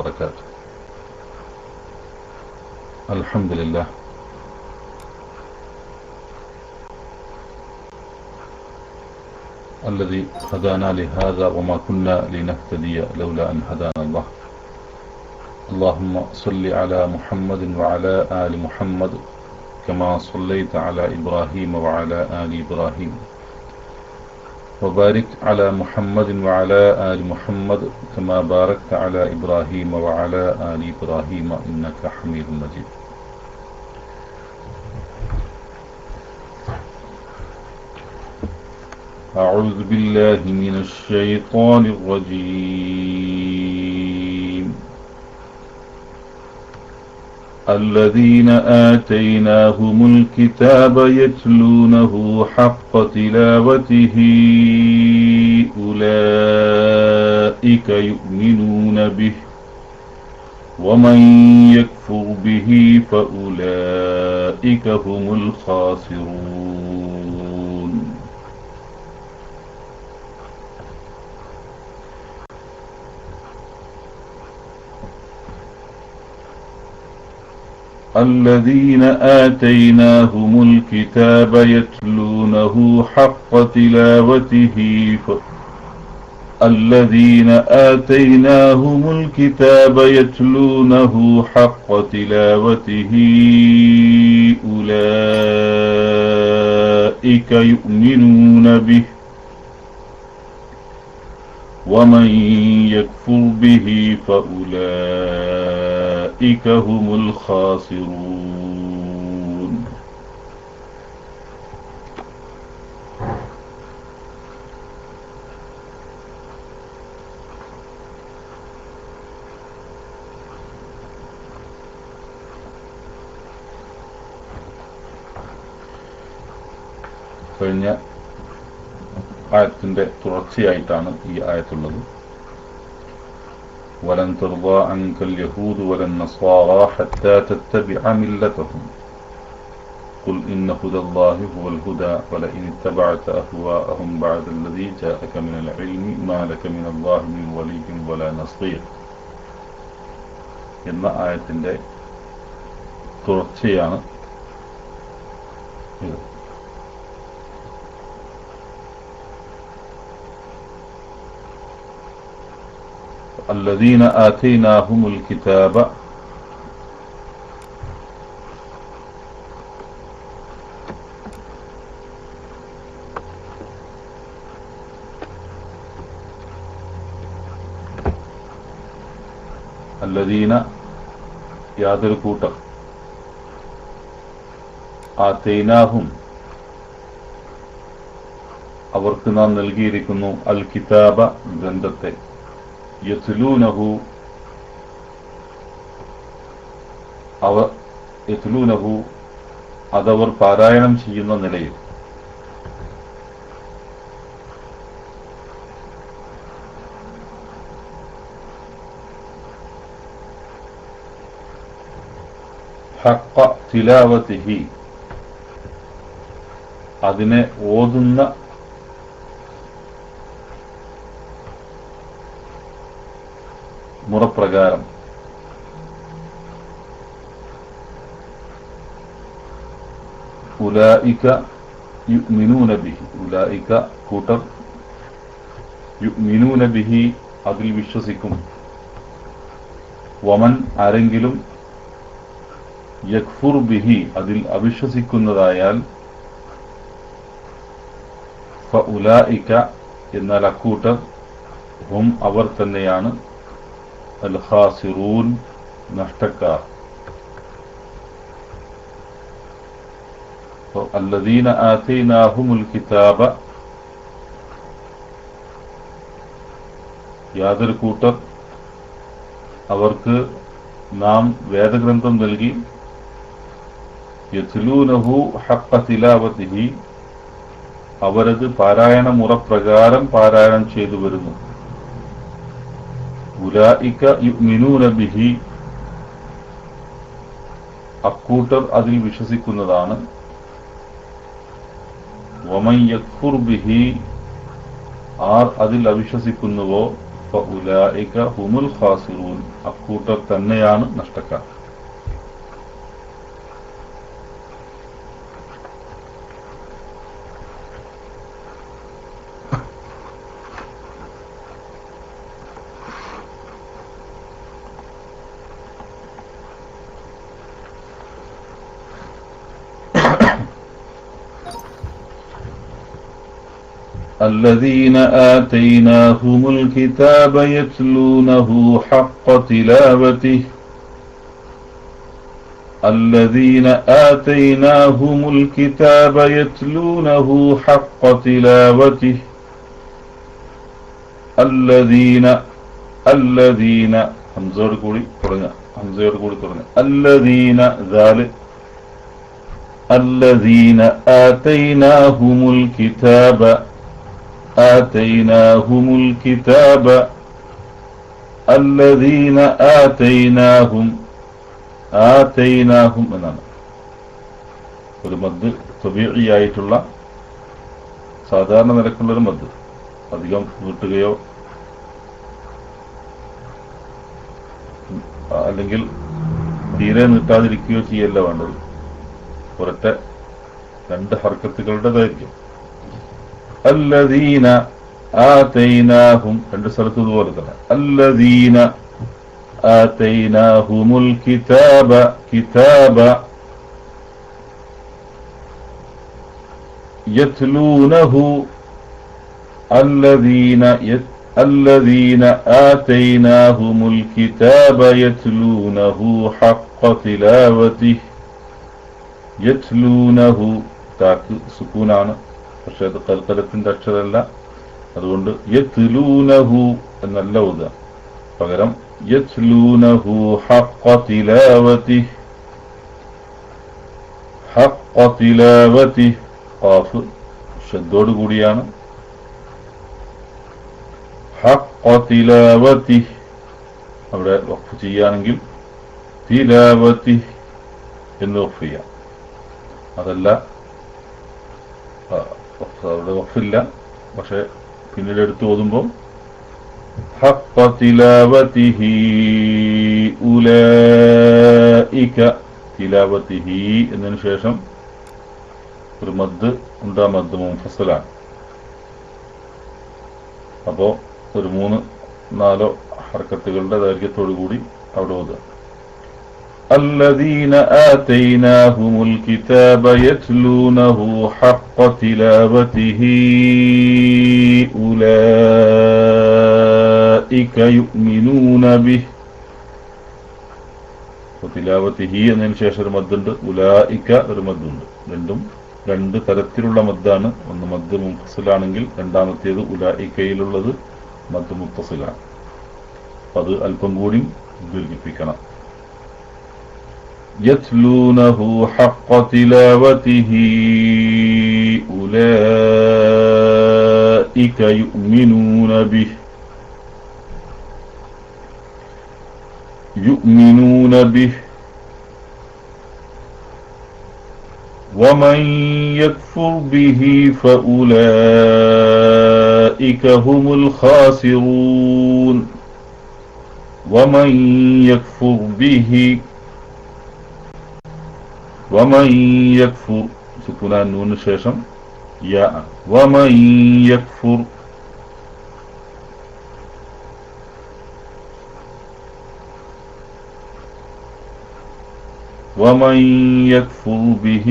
وبركاته. الحمد لله الذي هدانا لهذا وما كنا لنهتدي لولا أن هدانا الله. اللهم صل على محمد وعلى آل محمد كما صليت على إبراهيم وعلى آل إبراهيم، وبارك على محمد وعلى آل محمد كما باركت على إبراهيم وعلى آل إبراهيم إنك حميد مجيد. أعوذ بالله من الشيطان الرجيم. الذين آتيناهم الكتاب يتلونه حق تلاوته أولئك يؤمنون به ومن يكفر به فأولئك هم الخاسرون. الذين آتيناهم الكتاب يتلونه حق تلاوته الذين آتيناهم الكتاب يتلونه حق تلاوته أولئك يؤمنون به ومن يكفر به فأولئك هم الخاسرون. കഴിഞ്ഞ ആയത്തിന്റെ തുടർച്ചയായിട്ടാണ് ഈ ആയത്തുള്ളത്. വലൻ തർദാ അൻകൽ യഹൂദു വലൻ നസ്വാറാ ഹത്താ തത്തബിഅ മില്ലതഹും ഖുൽ ഇന്ന ഹുദല്ലാഹി ഹുവൽ ഹുദാ വലഇൻ ഇത്തബഅത അഹ്വാഅഹും ബഅദല്ലദീ ജാഅക മിനൽ ഇൽമി മാ ലക മിനല്ലാഹി മിൻ വലിയ്യിൻ വലാ നസ്ീർ എന്ന ആയത്തിന്റെ തുടർച്ചയാണ് ഇത്. الذين آتيناهم الكتاب الذين യാതൊരു കൂട്ടർ ആതൈനാഹും അവർക്ക് നാം നൽകിയിരിക്കുന്നു അൽ കിതാബ ഗ്രന്ഥത്തെ യത്ലൂനഹു അതവർ പാരായണം ചെയ്യുന്ന നിലയിൽ ഹഖ്ഖ തിലാവതിഹി അതിനെ ഓതുന്ന മുറപ്രകാരം ഉലൈക യുഅ്മിനൂന ബിഹി ഉലൈക കൂട്ടർ യുഅ്മിനൂന ബിഹി അതിൽ വിശ്വസിക്കും. വമൻ ആരെങ്കിലും യക്ഫുർ ബിഹി അതിൽ അവിശ്വസിക്കുന്നതായാൽ ഫഉലൈക എന്നാൽ അക്കൂട്ടർ ഹും അവർ തന്നെയാണ് അൽ ഖാസിറൂൻ നഷ്ടക്കാർ. الذين آتيناهم الكتاب യാതൊരു കൂട്ടർ അവർക്ക് നാം വേദഗ്രന്ഥം നൽകി യത്ലൂനഹു ഹഖ്ഖ തിലാവതിഹി അവരത് പാരായണ മുറപ്രകാരം പാരായണം ചെയ്തു വരുന്നു. ഉലൈക യുഅ്മിനൂന ബിഹി അക്കൂട്ടർ അതിൽ വിശ്വസിക്കുന്നതാണ്. വമൻ യക്ഫുർ ബിഹി ആർ അതിൽ അവിശ്വസിക്കുന്നുവോ ഫഉലൈക ഹുമുൽ ഖാസിറൂൻ, അക്കൂട്ടർ തന്നെയാണ് നഷ്ടക്കാർ. الذين آتيناهم الكتاب يتلونه حق تلاوته الذين آتيناهم الكتاب يتلونه حق تلاوته الذين همزة കൂടി തുടങ്ങുക الذين ذلك الذين آتيناهم الكتاب آتيناهم الكتاب الذين آتيناهم എന്നാണ് ഒരു മദ് തബീഇയായിട്ടുള്ള സാധാരണ നിലക്കുള്ള ഒരു മദ്. അധികം നീട്ടുകയോ അല്ലെങ്കിൽ തീരെ നീട്ടാതിരിക്കുകയോ ചെയ്യല്ല വേണ്ടത്. ഒരൊറ്റ രണ്ട് ഹർക്കത്തുകളുടെ ദൈർഘ്യം. الذين آتيناهم രണ്ട് സ്ഥലത്ത് ഇതുപോലെ തന്നെ الذين آتيناهم الكتاب كتاب يتلونه الذين آتيناهم الكتاب يتلونه حق تلاوته يتلونه താക്ക് സുക്കൂനാണ്, പക്ഷെ അത് കൽക്കലത്തിന്റെ അക്ഷരമല്ല. അതുകൊണ്ട് യത്ലൂനഹു എന്നല്ല ഓതുക, പകരം യത്ലൂനഹു ഹഖ്ഖ തിലാവതിഹി ഹഖ്ഖ തിലാവതിഹി ഖാഫ് ശദ്ദോട് കൂടിയാണ്. ഹഖ്ഖ തിലാവതിഹി അവിടെ വഖഫ് ചെയ്യുകയാണെങ്കിൽ തിലാവതിഹി എന്ന് വഖഫ് ചെയ്യാം. അതല്ല അവിടെ വഖഫില്ല, പക്ഷെ പിന്നീട് എടുത്ത് ഓതുമ്പോൾ ഹഖ്ഖ തിലാവതിഹി ഉലൈക തിലാവതിഹി എന്നതിന് ശേഷം ഒരു മദ് ഉണ്ട്. ആ മദ് മുൻഫസലാണ്. അപ്പോ ഒരു 3-4 ഹർക്കത്തുകളുടെ ദൈർഘ്യത്തോടു കൂടി അവിടെ ഓതുക. الذين آتيناهم الكتاب يتلونه حق تلاوته أولئك يؤمنون به وتلاوته എന്നതിന് ശേഷം ഒരു മദ്ദുണ്ട്, ഉലൈക ഒരു മദ്ദുണ്ട്. രണ്ട് തരത്തിലുള്ള മദ്ദാണ്. ഒന്ന് മദ് മുൻഫസിലാണെങ്കിൽ രണ്ടാമത്തേത് ഉലൈകയിലുള്ളത് മദ് മുത്തസിലാണ്. അത് അല്പം കൂടി ദീർഘിപ്പിക്കണം. يتلونه حق تلاوته أولئك يؤمنون به ومن يكفر به فأولئك هم الخاسرون. ومن يكفر به ومن يكفر سكون النون ശേഷം യാ ومن يكفر ومن يكفر به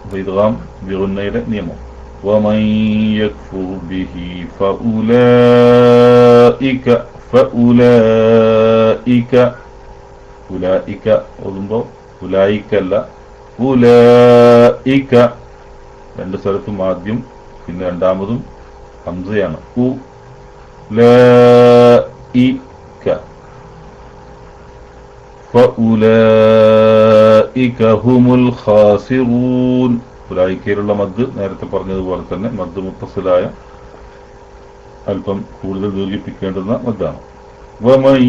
بإدغام بغنية نيمو ومن يكفر به فأولئك أولئك أولئك لا ഉലൈക രണ്ട് സ്ഥലത്തും ആദ്യം പിന്നെ രണ്ടാമതും ഹംസയാണ്. ഉലൈക ഫഉലൈക ഹുമുൽ ഖാസിറൂൻ. ഉലൈകയിലുള്ള മദ് നേരത്തെ പറഞ്ഞതുപോലെ തന്നെ മദ് മുത്തസിലായ അല്പം കൂടുതൽ ദീർഘിപ്പിക്കേണ്ടുന്ന മദ്ദാണ്. ومن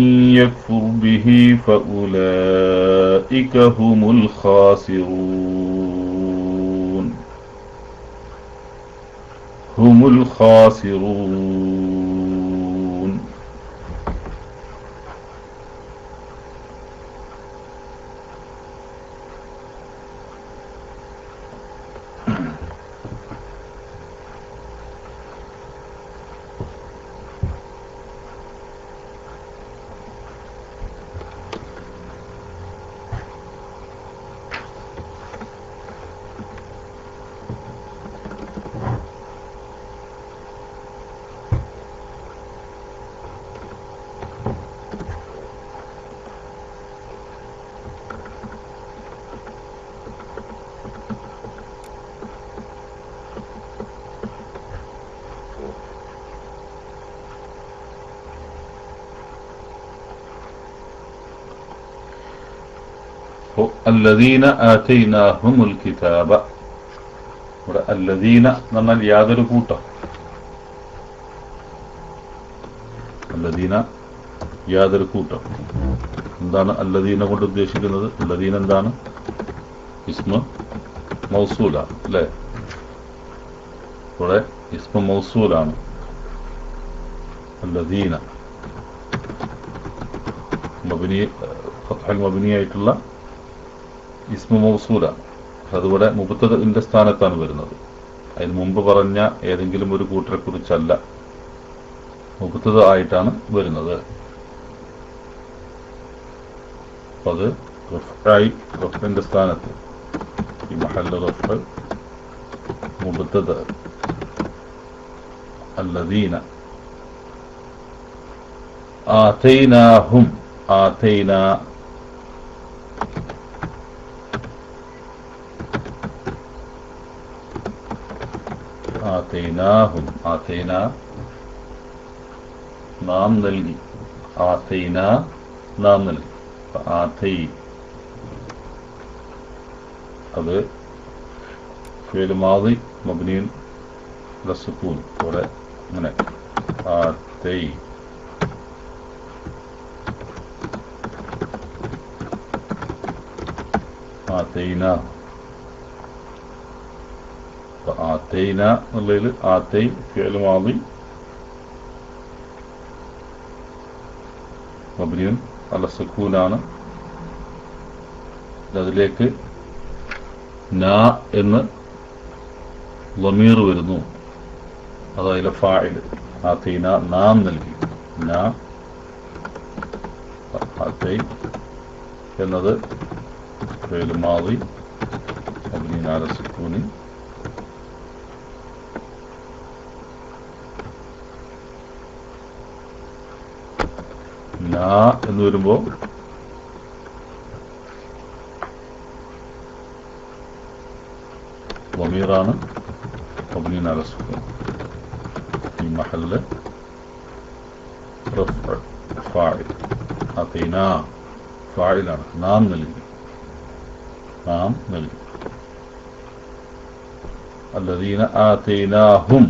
يكفر به فأولئك هم الخاسرون هم الخاسرون. അല്ലദീന ആതൈനാഹുമുൽ കിതാബ. ഇവിടെ അല്ലദീന എന്ന് പറഞ്ഞാൽ യാതൊരു കൂട്ടം. അല്ലദീന യാതൊരു കൂട്ടം. എന്താണ് അല്ലദീന കൊണ്ട് ഉദ്ദേശിക്കുന്നത്? അല്ലദീന എന്താണ്? ഇസ്മ മൗസൂലാണ് അല്ലേ? ഇവിടെ ഇസ്മ മൗസൂലാണ്. അല്ലദീന മബ്നി, ഫത്ഹൽ മബ്നി ആയിട്ടുള്ള ഇസ്മ മൗസൂലാണ്. അതുകൂടെ മുബ്തദഇന്റെ സ്ഥാനത്താണ് വരുന്നത്. അതിന് മുമ്പ് പറഞ്ഞ ഏതെങ്കിലും ഒരു കൂട്ടരെ കുറിച്ചല്ല, മുബ്തദ ആയിട്ടാണ് വരുന്നത്. അത് റഫ്ആയി, റഫ്ഇന്റെ സ്ഥാനത്ത് ഈ മഹല്ല റഫ്അ് മുബ്തദ. അല്ലദീന ആതൈനാഹും, ആതൈന ആതൈനാഹും, ആതൈന നാം നൽകി, ആതൈന നാം നൽകി. ആതൈ അത് ഫിഅൽ മാദി മബ്നിയുൻ അല സുകൂൻ. ഇവിടെ അങ്ങനെ ആതൈ, ആതൈന, ആതൈന എന്നുള്ളതിൽ ആതൈ ഫിഅൽ മാദി മബ്നിയുൻ അല സുകൂനാണ്. അതിലേക്ക് നാ എന്ന് ലമീർ വരുന്നു. അതായത് ഫാഇൽ. ആതൈന നാം നൽകി. നാ ആതൈ എന്നത് ഫിഅൽ മാദി മബ്നിയുൻ അല സുകൂനി. നാ എന്ന് വരുമ്പോൾ ളമീറാണ് മബ്നിയുൻ അല സുകൂൻ. ഈ മഹല്ല് റഫ്അ് ഫാഇൽ. ആതൈന ഫാഇലാണ്. നാം നൽകി, നാം നൽകി. അല്ലദീന ആതൈനാഹും,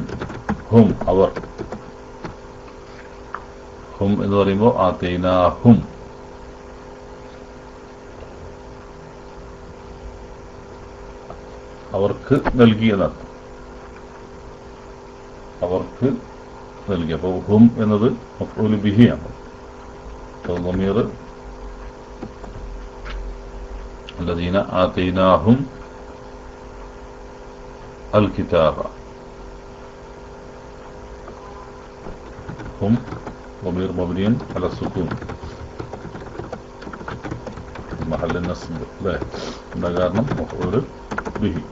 ഹും അവർ. ഹും എന്ന് പറയുമ്പോൾ ആതൈനാഹും, അവർക്ക് നൽകിയതാണ്. അവർക്ക് നൽകി. അപ്പോൾ ഹും എന്നത് മഫ്ഊൽ ബിഹിയാണ്. ളമീർ അല്ലദീന ആതൈനാഹും അൽ കിതാബ. ഹും ളമീർ മബ്നിയുൻ അല സുകൂൻ മഹല്ല നസ്ബ് അല്ലേ? എന്താ കാരണം? മഫ്ഊൽ ബിഹി.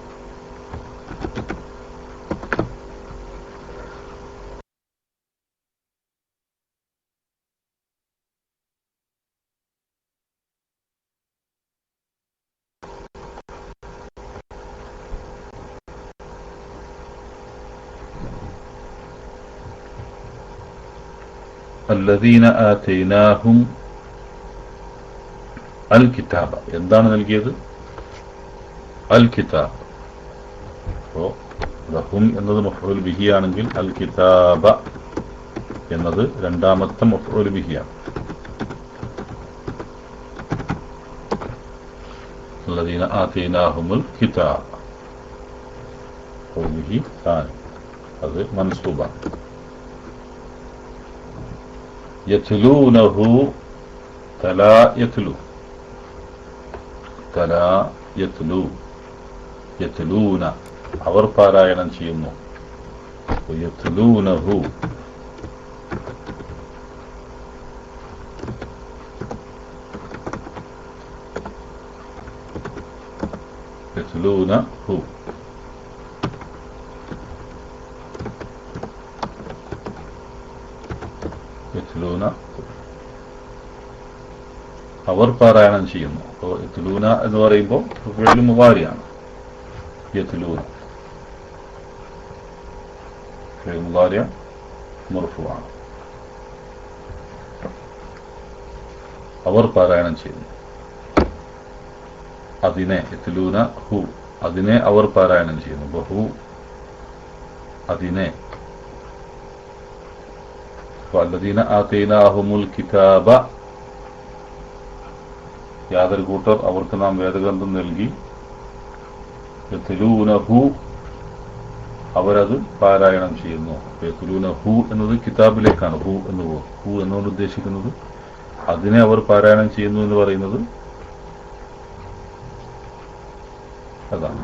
الذين آتيناهم الكتاب. എന്താണ് നൽകിയത്? അൽ കിതാബ്. അപ്പോൾ ലഹും എന്നത് മഫ്ഊൽ ബിഹി ആണെങ്കിൽ അൽ കിതാബ എന്നത് രണ്ടാമത്തെ മഫ്ഊൽ ബിഹിയാണ്. الذين آتيناهم الكتاب മഫ്ഊൽ ബിഹി താനി, അത് മൻസൂബാണ്. യത്ലൂനഹു തലാ യത്ലു, തലാ യത്ലു, യത്ലൂന അവർ പാരായണം ചെയ്യുന്നു. യത്ലൂനഹു യത്ലൂനഹു യത്ലൂന അവർ പാരായണം ചെയ്യുന്നു. അപ്പോൾ യത്ലൂന എന്ന് പറയുമ്പോൾ ഫിഅൽ മുളാരിയാണ്. യത്ലൂന ഫിഅൽ മുളാരി മർഫൂആണ്. അവർ പാരായണം ചെയ്യുന്നു. അതിനെ യത്ലൂന ഹു അതിനെ അവർ പാരായണം ചെയ്യുന്നു. ബഹു അതിനെ. വല്ലദീന ആതൈനാഹുമുൽ കിതാബ യാതൊരു കൂട്ടർ അവർക്ക് നാം വേദഗ്രന്ഥം നൽകി യത്ലൂനഹു അവരത് പാരായണം ചെയ്യുന്നു. യത്ലൂനഹു എന്നത് കിതാബിലേക്കാണ്. ഹു എന്ന് പോകും. ഹു എന്നുകൊണ്ട് ഉദ്ദേശിക്കുന്നത് അതിനെ അവർ പാരായണം ചെയ്യുന്നു എന്ന് പറയുന്നത് അതാണ്.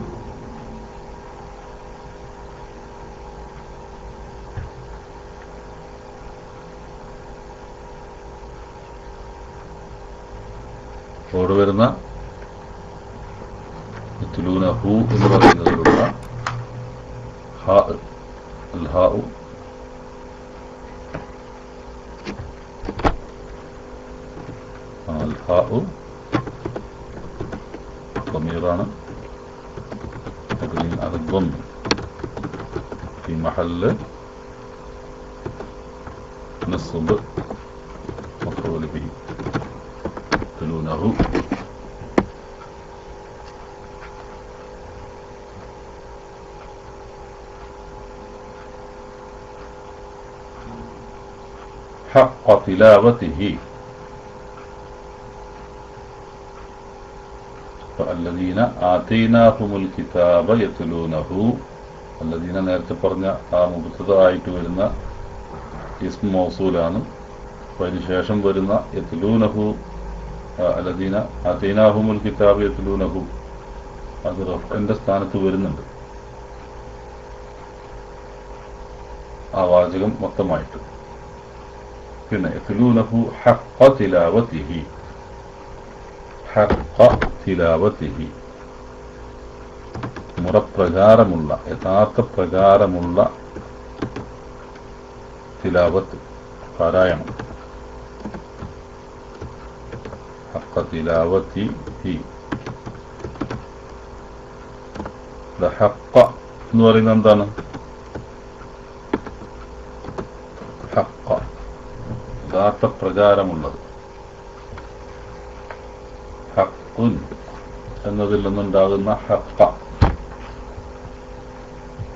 അവിടെ വരുന്ന യത്ലൂനഹു എന്ന് പറയുന്നതിലുള്ള ഹാ അൽ ഹാഉ അൽ ഹാഉ ضميرാണ്. مبني على الضم في محل نصب مفعول به يتلونه. حق تلاوته الذين آتيناهم الكتاب يتلونه. الذين നേരത്തെ പറഞ്ഞ ആ മുബ്തദായിട്ട് വരുന്ന ഇസ്മ മൗസൂലാണ്. അതിനുശേഷം വരുന്ന യത്ലൂനഹു الذين آتيناهم الكتاب يتلونه അത് റഫ്ഇന്റെ സ്ഥാനത്ത് വരുന്നുണ്ട് ആ വാചകം മൊത്തമായിട്ട്. പിന്നെ യത്ലൂനഹു ഹഖ്ഖ തിലാവതിഹി ഹഖ്ഖ തിലാവതിഹി മുറപ്രകാരമുള്ള യഥാർത്ഥ പ്രകാരമുള്ള തിലാവത്ത് പാരായണം. ഹഖ്ഖ തിലാവതിഹി ഹഖ്ഖ എന്ന് പറയുന്നത് എന്താണ്? ഹഖ്ഖ യഥാർത്ഥ പ്രകാരമുള്ളത്. ഹഖ്ഖുൻ എന്നതിൽ നിന്നുണ്ടാകുന്ന ഹഖ്ഖ.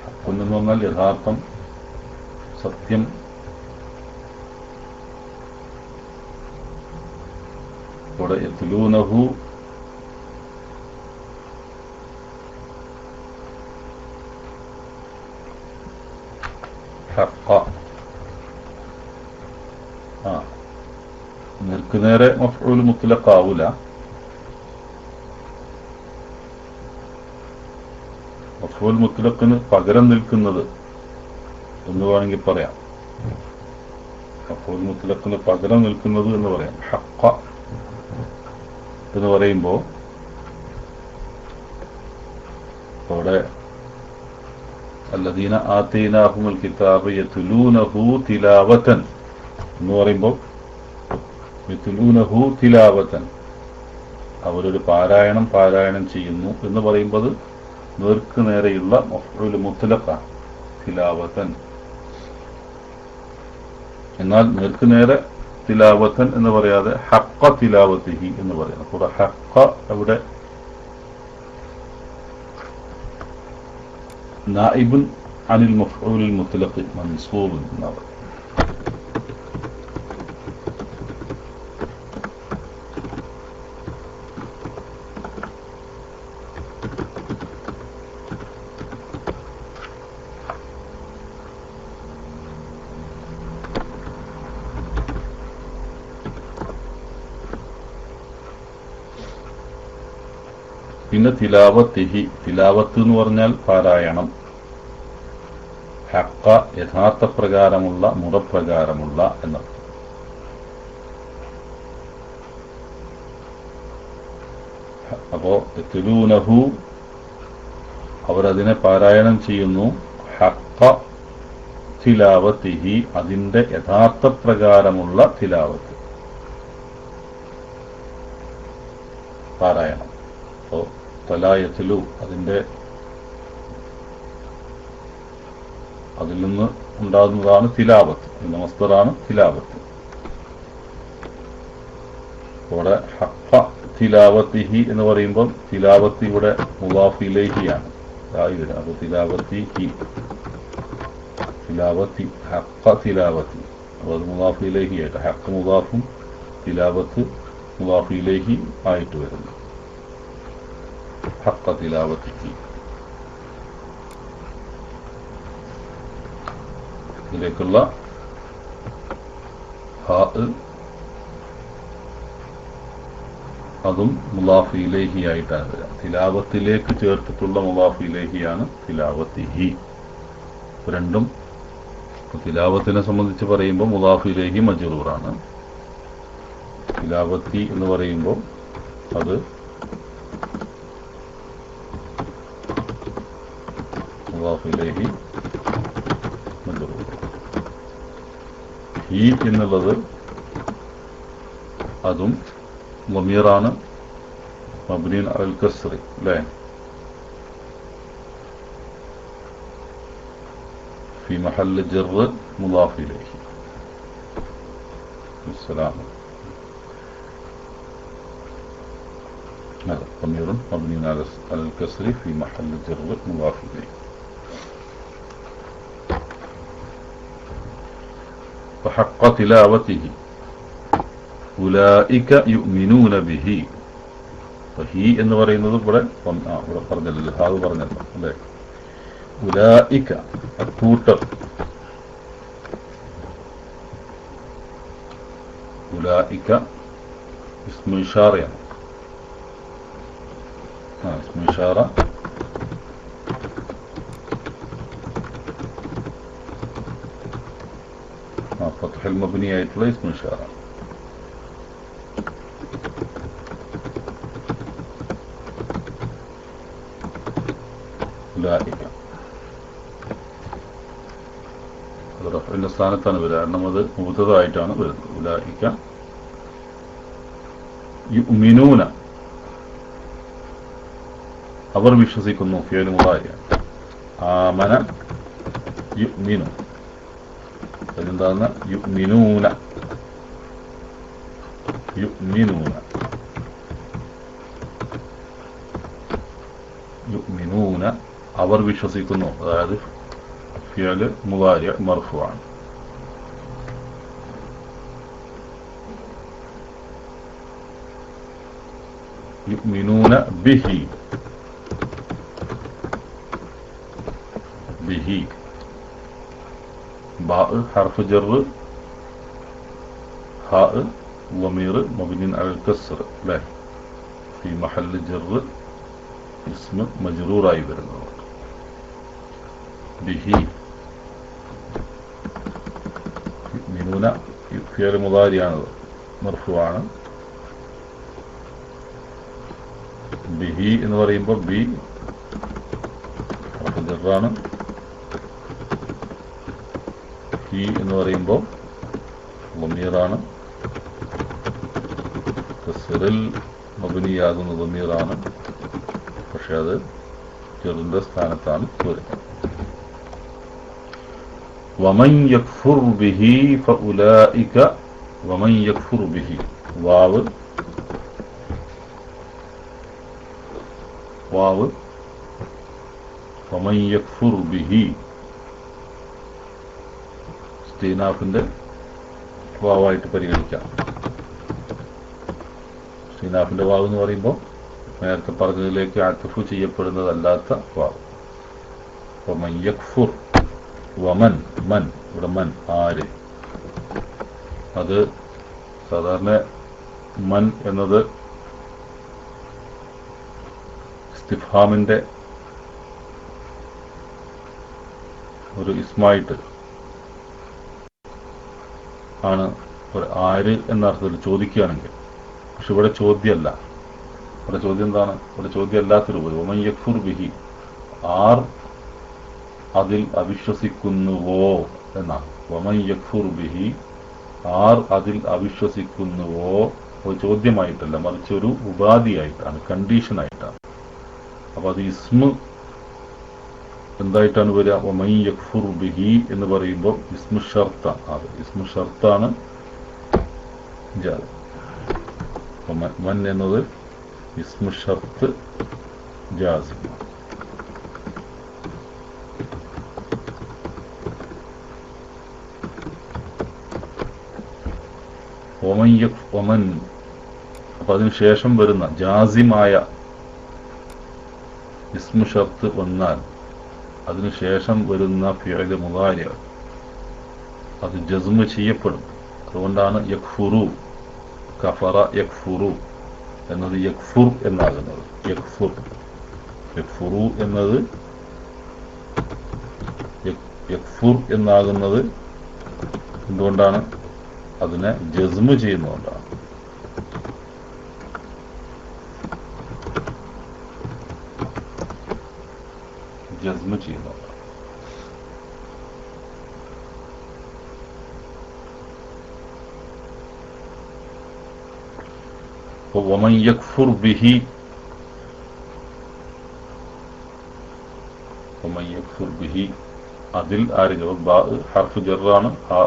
ഹഖ്ഖുൻ എന്ന് പറഞ്ഞാൽ യഥാർത്ഥം, സത്യം. ഇവിടെ യത്ലൂനഹു ഹഖ്ഖ നേർക്കുനേരെ മഫ്ഊൽ മുത്ലഖ് ആവൂല. മഫ്ഊൽ മുത്ലഖിന് പകരം നിൽക്കുന്നത് എന്ന് വേണമെങ്കിൽ പറയാം. മഫ്ഊൽ മുത്ലഖിന് പകരം നിൽക്കുന്നത് എന്ന് പറയാം. ഹഖ്ഖ എന്ന് പറയുമ്പോൾ അവിടെ الذين آتيناهم الكتاب يتلونه تلاوة എന്ന് പറയുമ്പോൾ യത്ലൂനഹു തിലാവതൻ അവരൊരു പാരായണം ചെയ്യുന്നു എന്ന് പറയുമ്പോൾ നേർക്ക് നേരെയുള്ള മഫ്ഊൽ മുത്ലഖാണ് തിലാവതൻ. എന്നാൽ നേർക്ക് നേരെ തിലാവതൻ എന്ന് പറയാതെ ഹഖ്ഖ തിലാവതിഹി എന്ന് പറയുന്നു. കൂടെ ഹഖ്ഖ അവിടെ നായിബുൻ അനിൽ മഫ്ഊൽ മുത്ലഖ് മൻസൂബ് എന്നാണ്. പിന്നെ തിലാവത്തിഹി തിലാവത്ത് എന്ന് പറഞ്ഞാൽ പാരായണം. ഹഖ്ഖ യഥാർത്ഥ പ്രകാരമുള്ള മുറപ്രകാരമുള്ള എന്നർത്ഥം. അപ്പോ യത്ലൂനഹു അവരതിനെ പാരായണം ചെയ്യുന്നു. ഹഖ്ഖ തിലാവത്തിഹി അതിന്റെ യഥാർത്ഥ പ്രകാരമുള്ള തിലാവത്ത് പാരായണം. അപ്പോ തലായത്തിലു അതിൽ നിന്ന് ഉണ്ടാകുന്നതാണ് തിലാവത്ത്. എന്ന മസ്ദറാണ് തിലാവത്ത്. ഇവിടെ ഹഖ്ഖ തിലാവത്തിഹി എന്ന് പറയുമ്പോൾ തിലാവത്തി ഇവിടെ മുളാഫ് ഇലൈഹിയാണ് ആയി വരും. അപ്പോൾ തിലാവത്തിഹി തിലാവത്തി ഹഖ തിലാവത്തി, അപ്പോൾ അത് മുളാഫ് ഇലൈഹി ആയിട്ട് ഹഖ് മുളാഫും തിലാവത്ത് മുളാഫ് ഇലൈഹി ആയിട്ട് വരുന്നു. ഹഖ തിലാവത്തിഹി ഇതിലേക്കുള്ള ഹാ അതും മുളാഫ് ഇലൈഹി ആയിട്ടാണ് വരിക. തിലാവത്തിലേക്ക് ചേർത്തിട്ടുള്ള മുളാഫ് ഇലൈഹിയാണ് തിലാവത്തിഹി. രണ്ടും തിലാവത്തിനെ സംബന്ധിച്ച് പറയുമ്പോൾ മുളാഫ് ഇലൈഹി മജ്റൂറാണ്. തിലാവത്തി എന്ന് പറയുമ്പോൾ അത് മുളാഫ് ഇലൈഹി മജ്റൂർ. ഹി എന്നുള്ളത് അതും ളമീറാണ് മബ്നിൻ അലൽ കസ്റി അല്ലേ. في محل جر مضاف إليه. السلام هذا ضمير مبني على الكسر في محل جر مضاف إليه. وحق تلاوته أولئك يؤمنون به. فهي എന്ന് പറയുന്നത് ഇവിടെ പറഞ്ഞല്ലോ, അത് പറഞ്ഞല്ലോ അല്ലേ. ഉലൈക അക്കൂട്ടർ, ഉലൈക ഇസ്മു ഇഷാറയാണ്. ഇസ്മു ഇഷാറ ഫത്ഹുൽ മബ്നി ആയിട്ടുള്ള ഇസ്മു ഇഷാറ. ഉലൈക റഫ്ഇന്റെ സ്ഥാനത്താണ് വരിക, കാരണം അത് മുബ്തദായിട്ടാണ് വരുന്നത്. ഉലൈക യുഅ്മിനൂന അവർ വിശ്വസിക്കുന്നു. ഫിഅൽ മുളാരിയാണ്. ആമന യുഅ്മിനു, അതെന്താണ് യുഅ്മിനൂന യുഅ്മിനൂന യുഅ്മിനൂന അവർ വിശ്വസിക്കുന്നു. അതായത് ഫിഅൽ മുളാരി മർഫൂആണ്. യുഅ്മിനൂന ബിഹി, ബിഹി ബാ ഹർഫ് ജർ, ഹാ ളമീർ മബ്നി അലൽ കസ്ർ അല്ലേ. ഫി മഹല്ല് ജർ ഇസ്മ മജ്റൂറായി വരുന്നത്. ബിഹി യുഅ്മിനൂന ഫിഅൽ മുളാരിയാണ്, മർഫൂആണ്. ബിഹി എന്ന് പറയുമ്പോൾ ബി ഹർഫ് ജറാണ്. ഹി എന്ന് പറയുമ്പോൾ ളമീറാണ്. കസ്റിൽ മബ്നിയാകുന്ന ളമീറാണ്, പക്ഷെ അത് ജറിന്റെ സ്ഥാനത്താണ് വരുന്നത്. വമൻ യക്ഫുർ ബിഹി ഫഉലൈക, വമൻ യക്ഫുർ ബിഹി വാവ് വാവ് വമൻ യക്ഫുർ ബിഹി ഇസ്തിനാഫിന്റെ വാവായിട്ട് പരിഗണിക്കാം. ഇസ്തിനാഫിന്റെ വാവ് എന്ന് പറയുമ്പോൾ നേരത്തെ പറഞ്ഞതിലേക്ക് അത്ഫു ചെയ്യപ്പെടുന്നതല്ലാത്ത വാവ്. വമൻ യക്ഫുർ, വമൻ മൻ, ഇവിടെ മൻ ആര്, അത് സാധാരണ മൻ എന്നത് ഇസ്തിഫ്ഹാമിന്റെ ഒരു ഇസ്മായിട്ട് ആണ് ഒരു ആര് എന്ന അർത്ഥത്തിൽ ചോദിക്കുകയാണെങ്കിൽ. പക്ഷെ ഇവിടെ ചോദ്യമല്ല. ഇവിടെ ചോദ്യം എന്താണ്? ഇവിടെ ചോദ്യം അല്ലാത്തൊരു പോയി വമൻ യക്ഫുർ ബിഹി, ആർ അതിൽ അവിശ്വസിക്കുന്നുവോ എന്നാണ്. വമൻ യക്ഫുർ ബിഹി, ആർ അതിൽ അവിശ്വസിക്കുന്നുവോ, ഒരു ചോദ്യമായിട്ടല്ല, മറിച്ച് ഒരു ഉപാധിയായിട്ടാണ്, കണ്ടീഷനായിട്ടാണ്. അപ്പൊ അത് ഇസ്മ എന്തായിട്ടാണ് വരിക? വമൻ യക്ഫുർ ബിഹി എന്ന് പറയുമ്പോൾ ഇസ്മു ഷർത്താണ്. അത് ഇസ്മു ഷർത്താണ്. മൻ എന്നത് ഇസ്മു ഷർത്ത് ജാസിം. ഒമൻ അപ്പൊ അതിനുശേഷം വരുന്ന ജാസിമായ ഇസ്മു ഷർത്ത് വന്നാൽ അതിനുശേഷം വരുന്ന ഫിഅല് മുദാരി അത് ജസ്മ് ചെയ്യപ്പെടും. അതുകൊണ്ടാണ് യക്ഫുറു, കഫറ യക്ഫുറു എന്നത് യക്ഫുർ എന്നാകുന്നത്. യക്ഫുറു എന്നത് യക്ഫുർ എന്നാകുന്നത് എന്തുകൊണ്ടാണ്? അതിനെ ജസ്മ് ചെയ്യുന്നതുകൊണ്ടാണ്. ജസ്മ് ചെയ്യുന്നതുകൊണ്ടാണ്. ومن يكفر به അതിൽ ആര് ബാ ഹർഫ് ജറാണ്. ഹാ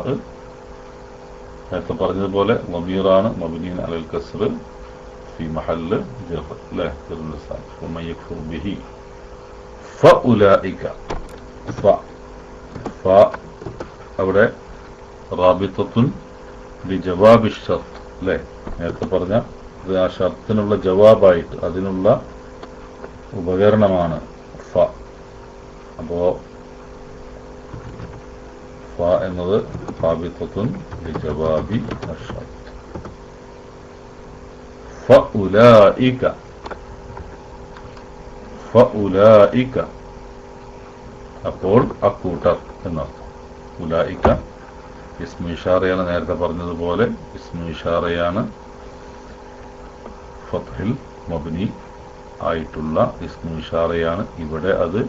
നേരത്തെ പറഞ്ഞതുപോലെ ളമീറാണ് മബ്നിൻ അലൽ കസ്ർ ഫി മഹല്ല് ജർ ല ജറുൽ ലിസാൻ. ومن يكفر به فأولئك അവിടെ റാബിത്തത്തുൻ ലിജവാബി ഷർത്ത് അല്ലേ? നേരത്തെ പറഞ്ഞ ആ ഷർത്തിനുള്ള ജവാബായിട്ട് അതിനുള്ള ഉപകരണമാണ് ഫ. അപ്പോ ഫ എന്നത് റാബിത്തത്തുൻ ലിജവാബി അഷ്ഷർത്ത്. ഫഉലൈക അപ്പോൾ അക്കൂട്ടർ എന്നർത്ഥം. ഉലൈക ഇസ്മു ഇഷാറയാണ്. നേരത്തെ പറഞ്ഞതുപോലെ ഇസ്മു ഇഷാറയാണ്. ഫത്ഹിൽ മബ്നി ആയിട്ടുള്ള ഇസ്മു ഇഷാറയാണ്. ഇവിടെ അത്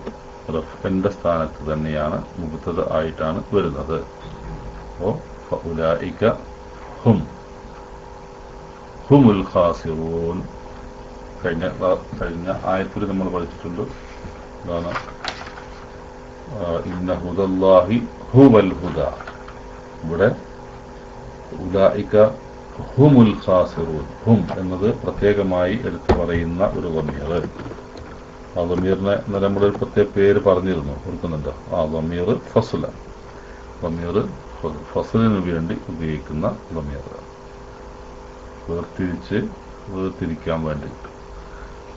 റഫ്ഇന്റെ സ്ഥാനത്ത് തന്നെയാണ്, മുബ്തദ ആയിട്ടാണ് വരുന്നത്. അപ്പോൾ ഫഉലൈക ഹുമുൽ ഖാസിറൂൻ. കഴിഞ്ഞ ആയത്തിൽ നമ്മൾ പഠിച്ചിട്ടുണ്ട്. എന്താണ്? ഇന്ന ഹുദല്ലാഹി ഹുവൽ ഹുദ. ഇവിടെ ഉലൈക ഹുമുൽ ഖാസിറൂൻ. ഹും എന്നത് പ്രത്യേകമായി എടുത്തു പറയുന്ന ഒരു ളമീർ. ആ ളമീറിനെ നമ്മളൊരു പ്രത്യേക പേര് പറഞ്ഞിരുന്നു, ഓർക്കുന്നുണ്ടോ? ആ ളമീർ ഫസ്ല. ളമീർ ഫസ്ലിന് വേണ്ടി ഉപയോഗിക്കുന്ന ളമീർ, വേർതിരിക്കാൻ വേണ്ടിയിട്ട്.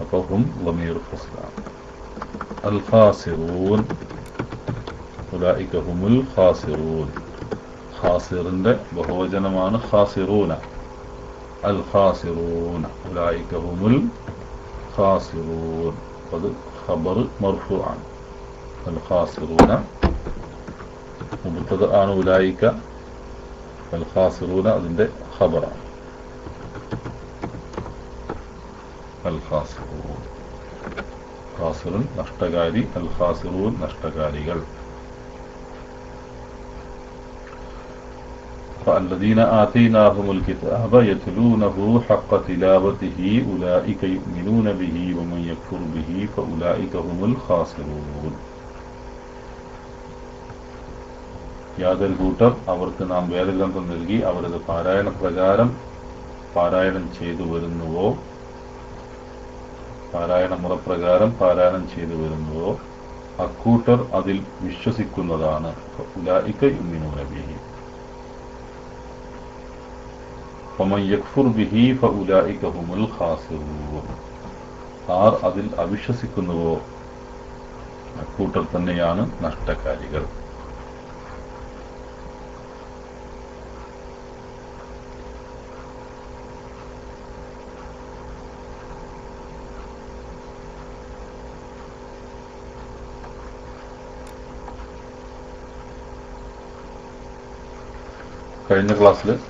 അപ്പൊ ഹും ളമീർ ഫസ്ലാണ്. അൽ ഖാസിറൂൻ ഉലൈക ഹുമുൽ ഖാസിറൂൻ. ഖാസിറിന്റെ ബഹുവചനമാണ് ഖാസിറൂന. അൽ ഖാസിറൂന ഉലൈക ഹുമുൽ ഖാസിറൂൻ. അത് ഖബർ മർഫൂആണ്. അൽ ഖാസിറൂന മുബ്തദ ആണ്. ഉലൈക അൽ ഖാസിറൂന അതിന്റെ ഖബറാണ്. അൽ ഖാസിറൂൻ ഖാസിറുൻ നഷ്ടകാരി, അൽ ഖാസിറൂൻ നഷ്ടകാരികൾ. فالذين آتيناهم الكتاب يتلونه حق تلاوته أولئك يؤمنون به ومن يكفر به فأولئك هم الخاسرون. യാതൊരു കൂട്ടർ അവർക്ക് നാം വേദഗ്രന്ഥം നൽകി അവരത് പാരായണ പ്രകാരം പാരായണം ചെയ്തു വരുന്നുവോ, പാരായണ മുറപ്രകാരം പാരായണം ചെയ്തു വരുന്നുവോ അക്കൂട്ടർ അതിൽ വിശ്വസിക്കുന്നതാണ്. ഉലൈക യുമിനൂന ബിഹി വമൻ യക്ഫുർ ബിഹി ഫഉലൈക ഹുമുൽ ഖാസിറൂൻ. ആർ അതിൽ അവിശ്വസിക്കുന്നുവോ അക്കൂട്ടർ തന്നെയാണ് നഷ്ടകാരികൾ.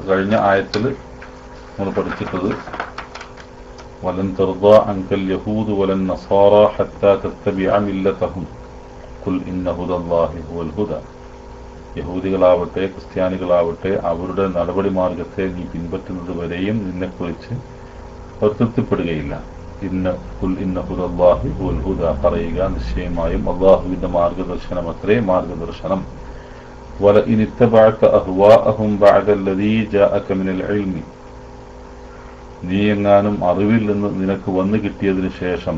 കഴിഞ്ഞ ആയത്തിൽ നമ്മൾ പഠിച്ചിട്ടത് വലൻ തർദാ അൻകൽ യഹൂദു വലൻ നസാറ ഹത്താ തത്തബിഅ മില്ലതഹും ഖുൽ ഇന്ന ഹുദല്ലാഹി ഹുവൽ ഹുദ. യഹൂദികളാവട്ടെ ക്രിസ്ത്യാനികളാവട്ടെ അവരുടെ നടപടി മാർഗത്തെ നീ പിൻപറ്റുന്നത് വരെയും നിന്നെക്കുറിച്ച് അവർ തൃപ്തിപ്പെടുകയില്ല. ഖുൽ ഇന്ന ഹുദല്ലാഹി ഹുവൽ ഹുദ. പറയുക, നിശ്ചയമായും അല്ലാഹുവിന്റെ മാർഗദർശനമത്രേ മാർഗദർശനം. ولئن اتبعت أهواءهم بعد الذي جاءك من العلم നീ എങ്ങാനും അറിവിൽ നിന്ന് നിനക്ക് വന്നു കിട്ടിയതിനു ശേഷം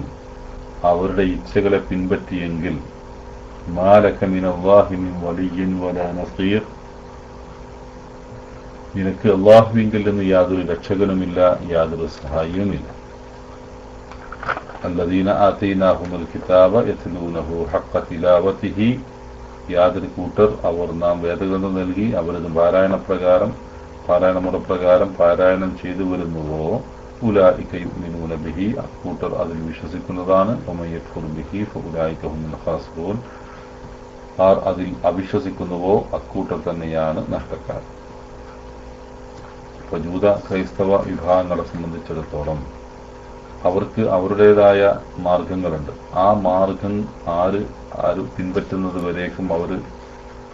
അവരുടെ ഇച്ഛകളെ പിൻപറ്റിയെങ്കിൽ മാലക മിനല്ലാഹി മിൻ വലിയ്യിൻ വലാ നസീർ, നിനക്ക് അല്ലാഹുവിങ്കിൽ നിന്ന് യാതൊരു രക്ഷകനുമില്ല, യാതൊരു സഹായിയുമില്ല. അല്ലദീന ആതൈനാഹുമുൽ കിതാബ യത്ലൂനഹു ഹഖ്ഖ തിലാവതിഹി, യാതൊരു കൂട്ടർ അവർ നാം വേദഗ്രന്ഥം നൽകി അവരത് പാരായണമുറപ്രകാരം പാരായണം ചെയ്തു വരുന്നുവോ ഉലൈക യുഅ്മിനൂന ബിഹി, അക്കൂട്ടർ അതിൽ വിശ്വസിക്കുന്നതാണ്. വമൻ യക്ഫുർ ബിഹി ഫഉലൈക ഹുമുൽ ഖാസിറൂൻ, ആർ അതിൽ അവിശ്വസിക്കുന്നുവോ അക്കൂട്ടർ തന്നെയാണ് നഷ്ടക്കാർ. ഇപ്പോൾ ജൂത ക്രൈസ്തവ വിഭാഗങ്ങളെ സംബന്ധിച്ചിടത്തോളം അവർക്ക് അവരുടേതായ മാർഗങ്ങളുണ്ട്. ആ മാർഗം ആര് പിൻപറ്റുന്നത് വരേക്കും അവർ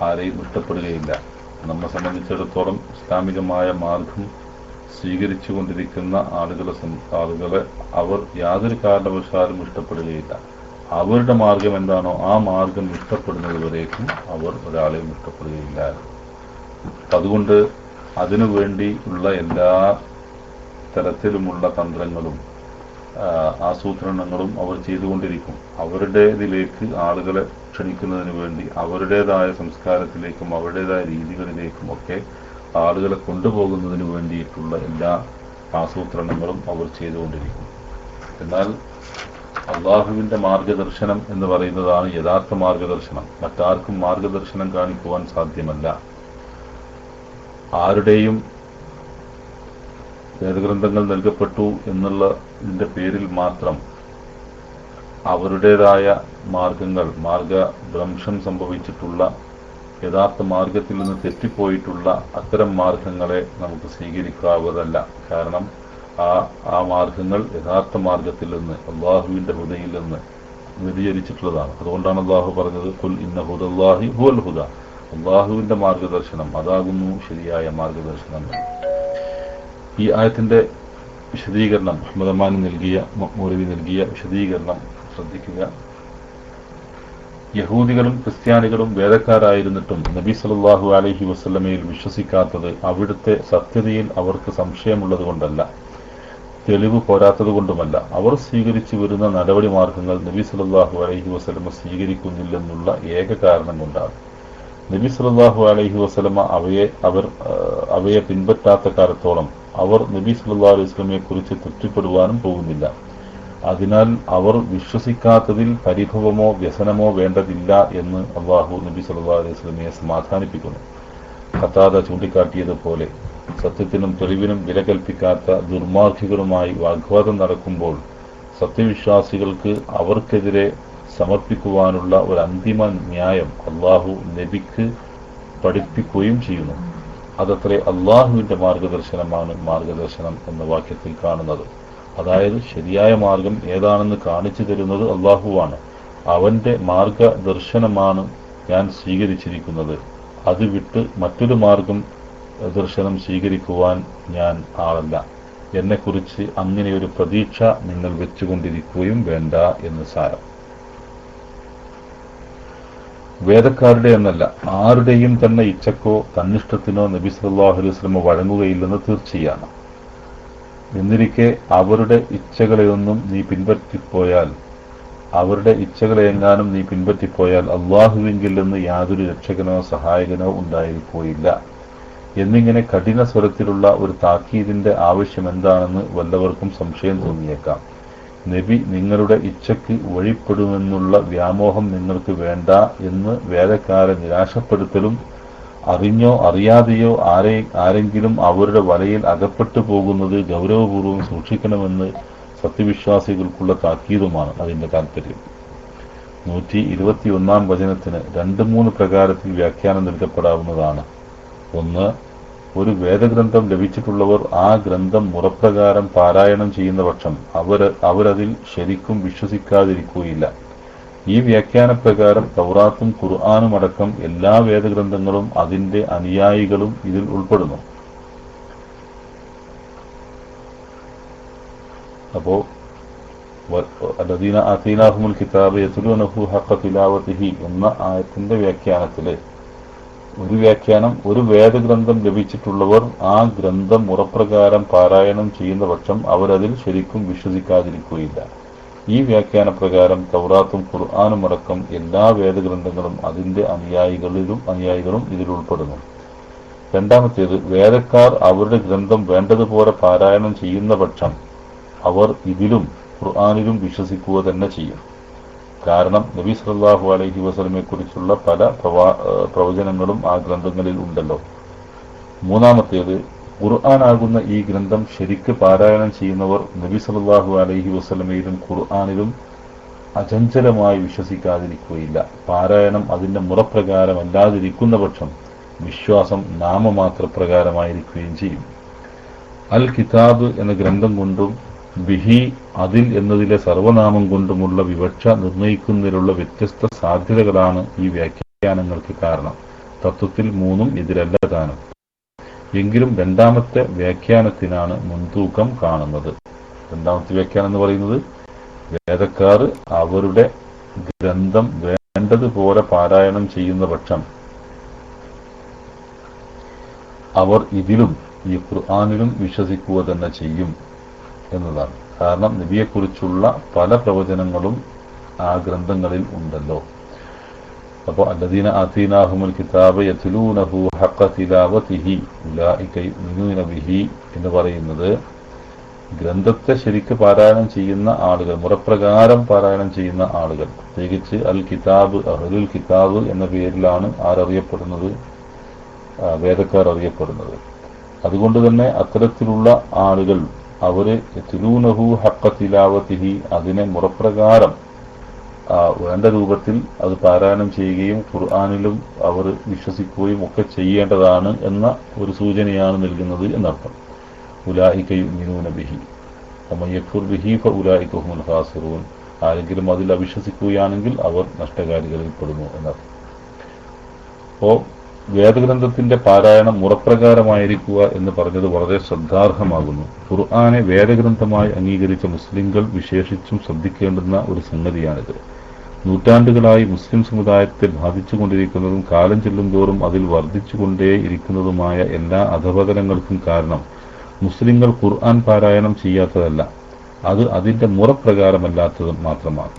ആരെയും ഇഷ്ടപ്പെടുകയില്ല. നമ്മെ സംബന്ധിച്ചിടത്തോളം ഇസ്ലാമികമായ മാർഗം സ്വീകരിച്ചു കൊണ്ടിരിക്കുന്ന ആളുകളെ അവർ യാതൊരു കാരണവശാലും ഇഷ്ടപ്പെടുകയില്ല. അവരുടെ മാർഗം എന്താണോ ആ മാർഗം ഇഷ്ടപ്പെടുന്നത് വരേക്കും അവർ ഒരാളെയും ഇഷ്ടപ്പെടുകയില്ല. അതുകൊണ്ട് അതിനു വേണ്ടിയുള്ള എല്ലാ തരത്തിലുമുള്ള തന്ത്രങ്ങളും ആസൂത്രണങ്ങളും അവർ ചെയ്തുകൊണ്ടിരിക്കും. അവരുടേതിലേക്ക് ആളുകളെ ക്ഷണിക്കുന്നതിന് വേണ്ടി അവരുടേതായ സംസ്കാരത്തിലേക്കും അവരുടേതായ രീതികളിലേക്കും ഒക്കെ ആളുകളെ കൊണ്ടുപോകുന്നതിന് വേണ്ടിയിട്ടുള്ള എല്ലാ ആസൂത്രണങ്ങളും അവർ ചെയ്തുകൊണ്ടിരിക്കും. എന്നാൽ അള്ളാഹുവിന്റെ മാർഗദർശനം എന്ന് പറയുന്നതാണ് യഥാർത്ഥ മാർഗദർശനം. മറ്റാർക്കും മാർഗദർശനം കാണിക്കുവാൻ സാധ്യമല്ല. ആരുടെയും വേദഗ്രന്ഥങ്ങൾ നൽകപ്പെട്ടു എന്നുള്ളതിന്റെ പേരിൽ മാത്രം അവരുടേതായ മാർഗഭ്രംശം സംഭവിച്ചിട്ടുള്ള യഥാർത്ഥ മാർഗത്തിൽ നിന്ന് തെറ്റിപ്പോയിട്ടുള്ള അത്തരം മാർഗങ്ങളെ നമുക്ക് സ്വീകരിക്കാവതല്ല. കാരണം ആ മാർഗങ്ങൾ യഥാർത്ഥ മാർഗത്തിൽ നിന്ന് അള്ളാഹുവിന്റെ ഹുദയിൽ നിന്ന് വ്യതിചരിച്ചിട്ടുള്ളതാണ്. അതുകൊണ്ടാണ് അള്ളാഹു പറഞ്ഞത് ഖുൽ ഇന്ന ഹുദല്ലാഹി ഹുവൽ ഹുദ, അള്ളാഹുവിന്റെ മാർഗദർശനം അതാകുന്നു ശരിയായ മാർഗദർശനം. ഈ ആയത്തിന്റെ വിശദീകരണം അഹ്മദ് അമാനി മൗലവി നൽകിയ വിശദീകരണം ശ്രദ്ധിക്കുക. യഹൂദികളും ക്രിസ്ത്യാനികളും വേദക്കാരായിരുന്നിട്ടും നബി സല്ലല്ലാഹു അലൈഹി വസല്ലമയിൽ വിശ്വസിക്കാത്തത് അവിടുത്തെ സത്യതയിൽ അവർക്ക് സംശയമുള്ളത് കൊണ്ടല്ല, തെളിവ് പോരാത്തത് കൊണ്ടുമല്ല. അവർ സ്വീകരിച്ചു വരുന്ന നടപടി മാർഗങ്ങൾ നബി സല്ലല്ലാഹു അലൈഹി വസല്ലമ സ്വീകരിക്കുന്നില്ലെന്നുള്ള ഏക കാരണം കൊണ്ടാണ്. നബി സല്ലല്ലാഹു അലൈഹി വസല്ലമ അവയെ പിൻപറ്റാത്ത കാലത്തോളം അവർ നബി സല്ലല്ലാഹു അലൈഹി വസല്ലമയെ കുറിച്ച് തൃപ്തിപ്പെടുവാനും പോകുന്നില്ല. അതിനാൽ അവർ വിശ്വസിക്കാത്തതിൽ പരിഭവമോ വ്യസനമോ വേണ്ടതില്ല എന്ന് അള്ളാഹു നബി സല്ലല്ലാഹു അലൈഹി വസല്ലമയെ സമാധാനിപ്പിക്കുന്നു. ഖതാദ ചൂണ്ടിക്കാട്ടിയതുപോലെ സത്യത്തിനും തെളിവിനും വില കൽപ്പിക്കാത്ത ദുർമാർഗികളുമായി വാഗ്വാദം നടക്കുമ്പോൾ സത്യവിശ്വാസികൾക്ക് അവർക്കെതിരെ സമർപ്പിക്കുവാനുള്ള ഒരു അന്തിമ ന്യായം അള്ളാഹു നബിക്ക് പഠിപ്പിക്കുകയും ചെയ്യുന്നു. അതത്രേ അള്ളാഹുവിന്റെ മാർഗദർശനമാണ് മാർഗദർശനം എന്ന വാക്യത്തിൽ കാണുന്നത്. അതായത് ശരിയായ മാർഗം ഏതാണെന്ന് കാണിച്ചു തരുന്നത് അള്ളാഹുവാണ്. അവന്റെ മാർഗദർശനമാണ് ഞാൻ സ്വീകരിച്ചിരിക്കുന്നത്. അത് വിട്ട് മറ്റൊരു മാർഗം ദർശനം സ്വീകരിക്കുവാൻ ഞാൻ ആളല്ല. എന്നെക്കുറിച്ച് അങ്ങനെയൊരു പ്രതീക്ഷ നിങ്ങൾ വെച്ചുകൊണ്ടിരിക്കുകയും വേണ്ട എന്ന് സാരം. വേദക്കാരുടെ എന്നല്ല, ആരുടെയും തന്നെ ഇച്ഛക്കോ തന്നിഷ്ടത്തിനോ നബി സല്ലല്ലാഹു അലൈഹി വസല്ലം വഴങ്ങുകയില്ലെന്ന് തീർച്ചയാണ്. എന്നിരിക്കെ അവരുടെ ഇച്ഛകളെയൊന്നും നീ പിൻപറ്റിപ്പോയാൽ, അവരുടെ ഇച്ഛകളെയെങ്ങാനും നീ പിൻപറ്റിപ്പോയാൽ അള്ളാഹുവിങ്കിൽ നിന്ന് യാതൊരു രക്ഷകനോ സഹായകനോ ഉണ്ടായിരിക്കുകയില്ല എന്നിങ്ങനെ കഠിന സ്വരത്തിലുള്ള ഒരു താക്കീതിന്റെ ആവശ്യം എന്താണെന്ന് വല്ലവർക്കും സംശയം തോന്നിയേക്കാം. നബി നിങ്ങളുടെ ഇച്ഛയ്ക്ക് വഴിപ്പെടുമെന്നുള്ള വ്യാമോഹം നിങ്ങൾക്ക് വേണ്ട എന്ന് വേദക്കാരെ നിരാശപ്പെടുത്തലും അറിഞ്ഞോ അറിയാതെയോ ആരെങ്കിലും അവരുടെ വലയിൽ അകപ്പെട്ടു പോകുന്നത് ഗൗരവപൂർവ്വം സൂക്ഷിക്കണമെന്ന് സത്യവിശ്വാസികൾക്കുള്ള താക്കീതുമാണ് അതിന്റെ താല്പര്യം. 121 വചനത്തിന് 2-3 പ്രകാരത്തിൽ വ്യാഖ്യാനം നൽകപ്പെടാവുന്നതാണ്. ഒന്ന്, ഒരു വേദഗ്രന്ഥം ലഭിച്ചിട്ടുള്ളവർ ആ ഗ്രന്ഥം മുറപ്രകാരം പാരായണം ചെയ്യുന്ന പക്ഷം അവരതിൽ ശരിക്കും വിശ്വസിക്കാതിരിക്കുകയില്ല. ഈ വ്യാഖ്യാനപ്രകാരം തൗറാത്തും ഖുർആനും അടക്കം എല്ലാ വേദഗ്രന്ഥങ്ങളും അതിന്റെ അനുയായികളും ഇതിൽ ഉൾപ്പെടുന്നു. അപ്പോ അല്ലദീന ആതൈനാഹുമുൽ കിതാബ യത്ലൂനഹു ഹഖ്ഖ തിലാവതിഹി എന്ന ആയത്തിന്റെ വ്യാഖ്യാനത്തില് ഒരു വ്യാഖ്യാനം, ഒരു വേദഗ്രന്ഥം ലഭിച്ചിട്ടുള്ളവർ ആ ഗ്രന്ഥം മുറപ്രകാരം പാരായണം ചെയ്യുന്ന പക്ഷം അവരതിൽ ശരിക്കും വിശ്വസിക്കാതിരിക്കുകയില്ല. ഈ വ്യാഖ്യാന പ്രകാരം തൗറാത്തും ഖുർആനും അടക്കം എല്ലാ വേദഗ്രന്ഥങ്ങളും അതിന്റെ അനുയായികളും ഇതിൽ ഉൾപ്പെടുന്നു. രണ്ടാമത്തേത്, വേദക്കാർ അവരുടെ ഗ്രന്ഥം വേണ്ടതുപോലെ പാരായണം ചെയ്യുന്ന പക്ഷം അവർ ഇതിലും ഖുർആനിലും വിശ്വസിക്കുക തന്നെ ചെയ്യും. കാരണം നബി സല്ലല്ലാഹു അലൈഹി വസല്ലമയെ കുറിച്ചുള്ള പല പ്രവചനങ്ങളും ആ ഗ്രന്ഥങ്ങളിൽ ഉണ്ടല്ലോ. മൂന്നാമത്തേത്, ഖുർആനാകുന്ന ഈ ഗ്രന്ഥം ശരിക്ക് പാരായണം ചെയ്യുന്നവർ നബി സല്ലല്ലാഹു അലൈഹി വസല്ലമയിലും ഖുർആനിലും അചഞ്ചലമായി വിശ്വസിക്കാതിരിക്കുകയില്ല. പാരായണം അതിന്റെ മുറപ്രകാരമല്ലാതിരിക്കുന്ന പക്ഷം വിശ്വാസം നാമമാത്രപ്രകാരമായിരിക്കുകയും ചെയ്യും. അൽ കിതാബ് എന്ന ഗ്രന്ഥം കൊണ്ടും ബിഹി അതിൽ എന്നതിലെ സർവനാമം കൊണ്ടുമുള്ള വിവക്ഷ നിർണയിക്കുന്നതിലുള്ള വ്യത്യസ്ത സാധ്യതകളാണ് ഈ വ്യാഖ്യാനങ്ങൾക്ക് കാരണം. തത്വത്തിൽ മൂന്നും ഇതിലല്ല താനും. എങ്കിലും രണ്ടാമത്തെ വ്യാഖ്യാനത്തിനാണ് മുൻതൂക്കം കാണുന്നത്. രണ്ടാമത്തെ വ്യാഖ്യാനം എന്ന് പറയുന്നത്, വേദക്കാർ അവരുടെ ഗ്രന്ഥം വേണ്ടതുപോലെ പാരായണം ചെയ്യുന്ന പക്ഷം അവർ ഇതിലും ഈ ഖുർആനിലും വിശ്വസിക്കുക തന്നെ ചെയ്യും എന്നതാണ്. കാരണം നബിയെക്കുറിച്ചുള്ള പല പ്രവചനങ്ങളും ആ ഗ്രന്ഥങ്ങളിൽ ഉണ്ടല്ലോ. അപ്പോൾ അല്ലദീന ആതീനാഹുമുൽ കിതാബ യത്ലൂനഹു ഹഖ തിലാവതിഹി ഉലൈക യുമിനൂന ബിഹി എന്ന് പറയുന്നത് ഗ്രന്ഥത്തെ ശരിക്ക് പാരായണം ചെയ്യുന്ന ആളുകൾ, മുറപ്രകാരം പാരായണം ചെയ്യുന്ന ആളുകൾ, പ്രത്യേകിച്ച് അൽ കിതാബ്, അഹ്ലുൽ കിതാബ് എന്ന പേരിലാണ് ആരറിയപ്പെടുന്നത്, വേദക്കാർ അറിയപ്പെടുന്നത്. അതുകൊണ്ട് തന്നെ അത്തരത്തിലുള്ള ആളുകൾ അവര് യത്ലൂനഹു ഹഖ തിലാവതിഹി അതിനെ മുറപ്രകാരം വേണ്ട രൂപത്തിൽ അത് പാരായണം ചെയ്യുകയും ഖുർആനിലും അവർ വിശ്വസിക്കുകയും ഒക്കെ ചെയ്യേണ്ടതാണ് എന്ന ഒരു സൂചനയാണ് നൽകുന്നത് എന്നർത്ഥം. ഉലൈക യുമിനൂന ബിഹി വമൻ യക്ഫുർ ബിഹി ഫഉലൈക ഹുമുൽ ഖാസിറൂൻ. ആരെങ്കിലും അതിൽ അവിശ്വസിക്കുകയാണെങ്കിൽ അവർ നഷ്ടകാരികളിൽ പെടുന്നു എന്നർത്ഥം. അപ്പോൾ വേദഗ്രന്ഥത്തിന്റെ പാരായണം മുറപ്രകാരമായിരിക്കുക എന്ന് പറഞ്ഞത് വളരെ ശ്രദ്ധാർഹമാകുന്നു. ഖുർആനെ വേദഗ്രന്ഥമായി അംഗീകരിച്ച മുസ്ലിങ്ങൾ വിശേഷിച്ചും ശ്രദ്ധിക്കേണ്ടുന്ന ഒരു സംഗതിയാണിത്. നൂറ്റാണ്ടുകളായി മുസ്ലിം സമുദായത്തെ ബാധിച്ചുകൊണ്ടിരിക്കുന്നതും കാലം ചെല്ലുന്തോറും അതിൽ വർദ്ധിച്ചുകൊണ്ടേയിരിക്കുന്നതുമായ എല്ലാ അധപതനങ്ങൾക്കും കാരണം മുസ്ലിങ്ങൾ ഖുർആൻ പാരായണം ചെയ്യാത്തതല്ല, അത് അതിന്റെ മുറപ്രകാരമല്ലാത്തത് മാത്രമാണ്.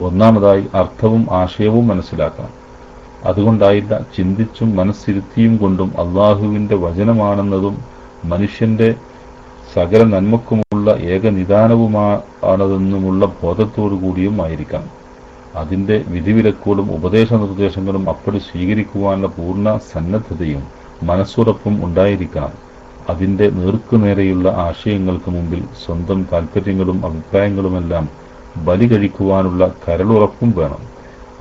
ഒന്നാമതായി അർത്ഥവും ആശയവും മനസ്സിലാക്കണം. അതുകൊണ്ടായില്ല, ചിന്തിച്ചും മനസ്സിരുത്തിയും കൊണ്ടും അള്ളാഹുവിന്റെ വചനമാണെന്നതും മനുഷ്യന്റെ സകല നന്മക്കുമുള്ള ഏകനിദാനവുമാണതെന്നുമുള്ള ബോധത്തോടുകൂടിയും ആയിരിക്കണം. അതിന്റെ വിധിവിലക്കുകളും ഉപദേശ നിർദ്ദേശങ്ങളും അപ്പടി സ്വീകരിക്കുവാനുള്ള പൂർണ്ണ സന്നദ്ധതയും മനസ്സുറപ്പും ഉണ്ടായിരിക്കണം. അതിന്റെ നേർക്കുനേരെയുള്ള ആശയങ്ങൾക്ക് മുമ്പിൽ സ്വന്തം താൽപര്യങ്ങളും അഭിപ്രായങ്ങളുമെല്ലാം ബലി കഴിക്കുവാനുള്ള കരളുറപ്പും വേണം.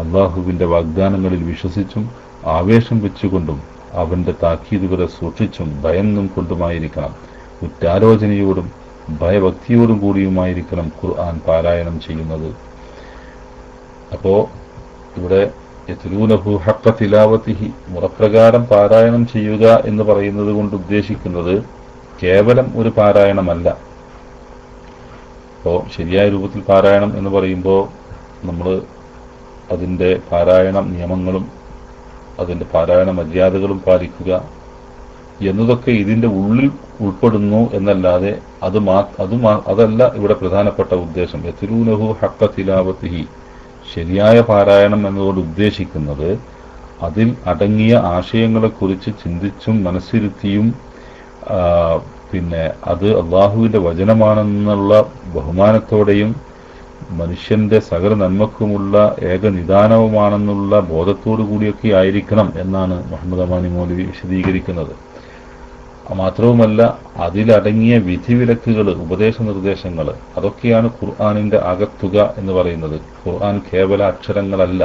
അള്ളാഹുവിന്റെ വാഗ്ദാനങ്ങളിൽ വിശ്വസിച്ചും ആവേശം വെച്ചുകൊണ്ടും അവന്റെ താക്കീതുകളെ സൂക്ഷിച്ചും ഭയന്നും കൊണ്ടുമായിരിക്കണം. ഉറ്റാലോചനയോടും ഭയഭക്തിയോടും കൂടിയുമായിരിക്കണം ഖുർആൻ പാരായണം ചെയ്യുന്നത്. അപ്പോ ഇവിടെ യത്ലൂനഹു ഹഖ തിലാവതിഹി മുറപ്രകാരം പാരായണം ചെയ്യുക എന്ന് പറയുന്നത് കൊണ്ട് ഉദ്ദേശിക്കുന്നത് കേവലം ഒരു പാരായണമല്ല. അപ്പോൾ ശരിയായ രൂപത്തിൽ പാരായണം എന്ന് പറയുമ്പോൾ നമ്മൾ അതിൻ്റെ പാരായണ നിയമങ്ങളും അതിൻ്റെ പാരായണ മര്യാദകളും പാലിക്കുക എന്നതൊക്കെ ഇതിൻ്റെ ഉള്ളിൽ ഉൾപ്പെടുന്നു എന്നല്ലാതെ അതല്ല ഇവിടെ പ്രധാനപ്പെട്ട ഉദ്ദേശം. യത്ലൂനഹു ഹഖ തിലാവതിഹി ശരിയായ പാരായണം എന്നതുകൊണ്ട് ഉദ്ദേശിക്കുന്നത് അതിൽ അടങ്ങിയ ആശയങ്ങളെക്കുറിച്ച് ചിന്തിച്ചും മനസ്സിരുത്തിയും പിന്നെ അത് അള്ളാഹുവിന്റെ വചനമാണെന്നുള്ള ബഹുമാനത്തോടെയും മനുഷ്യന്റെ സകല നന്മക്കുമുള്ള ഏകനിദാനവുമാണെന്നുള്ള ബോധത്തോടു കൂടിയൊക്കെ ആയിരിക്കണം എന്നാണ് മുഹമ്മദ് അമാനി മൗലവി വിശദീകരിക്കുന്നത്. മാത്രവുമല്ല, അതിലടങ്ങിയ വിധിവിലക്കുകൾ, ഉപദേശ നിർദ്ദേശങ്ങൾ, അതൊക്കെയാണ് ഖുർആനിന്റെ അകത്തുക എന്ന് പറയുന്നത്. ഖുർആൻ കേവല അക്ഷരങ്ങളല്ല,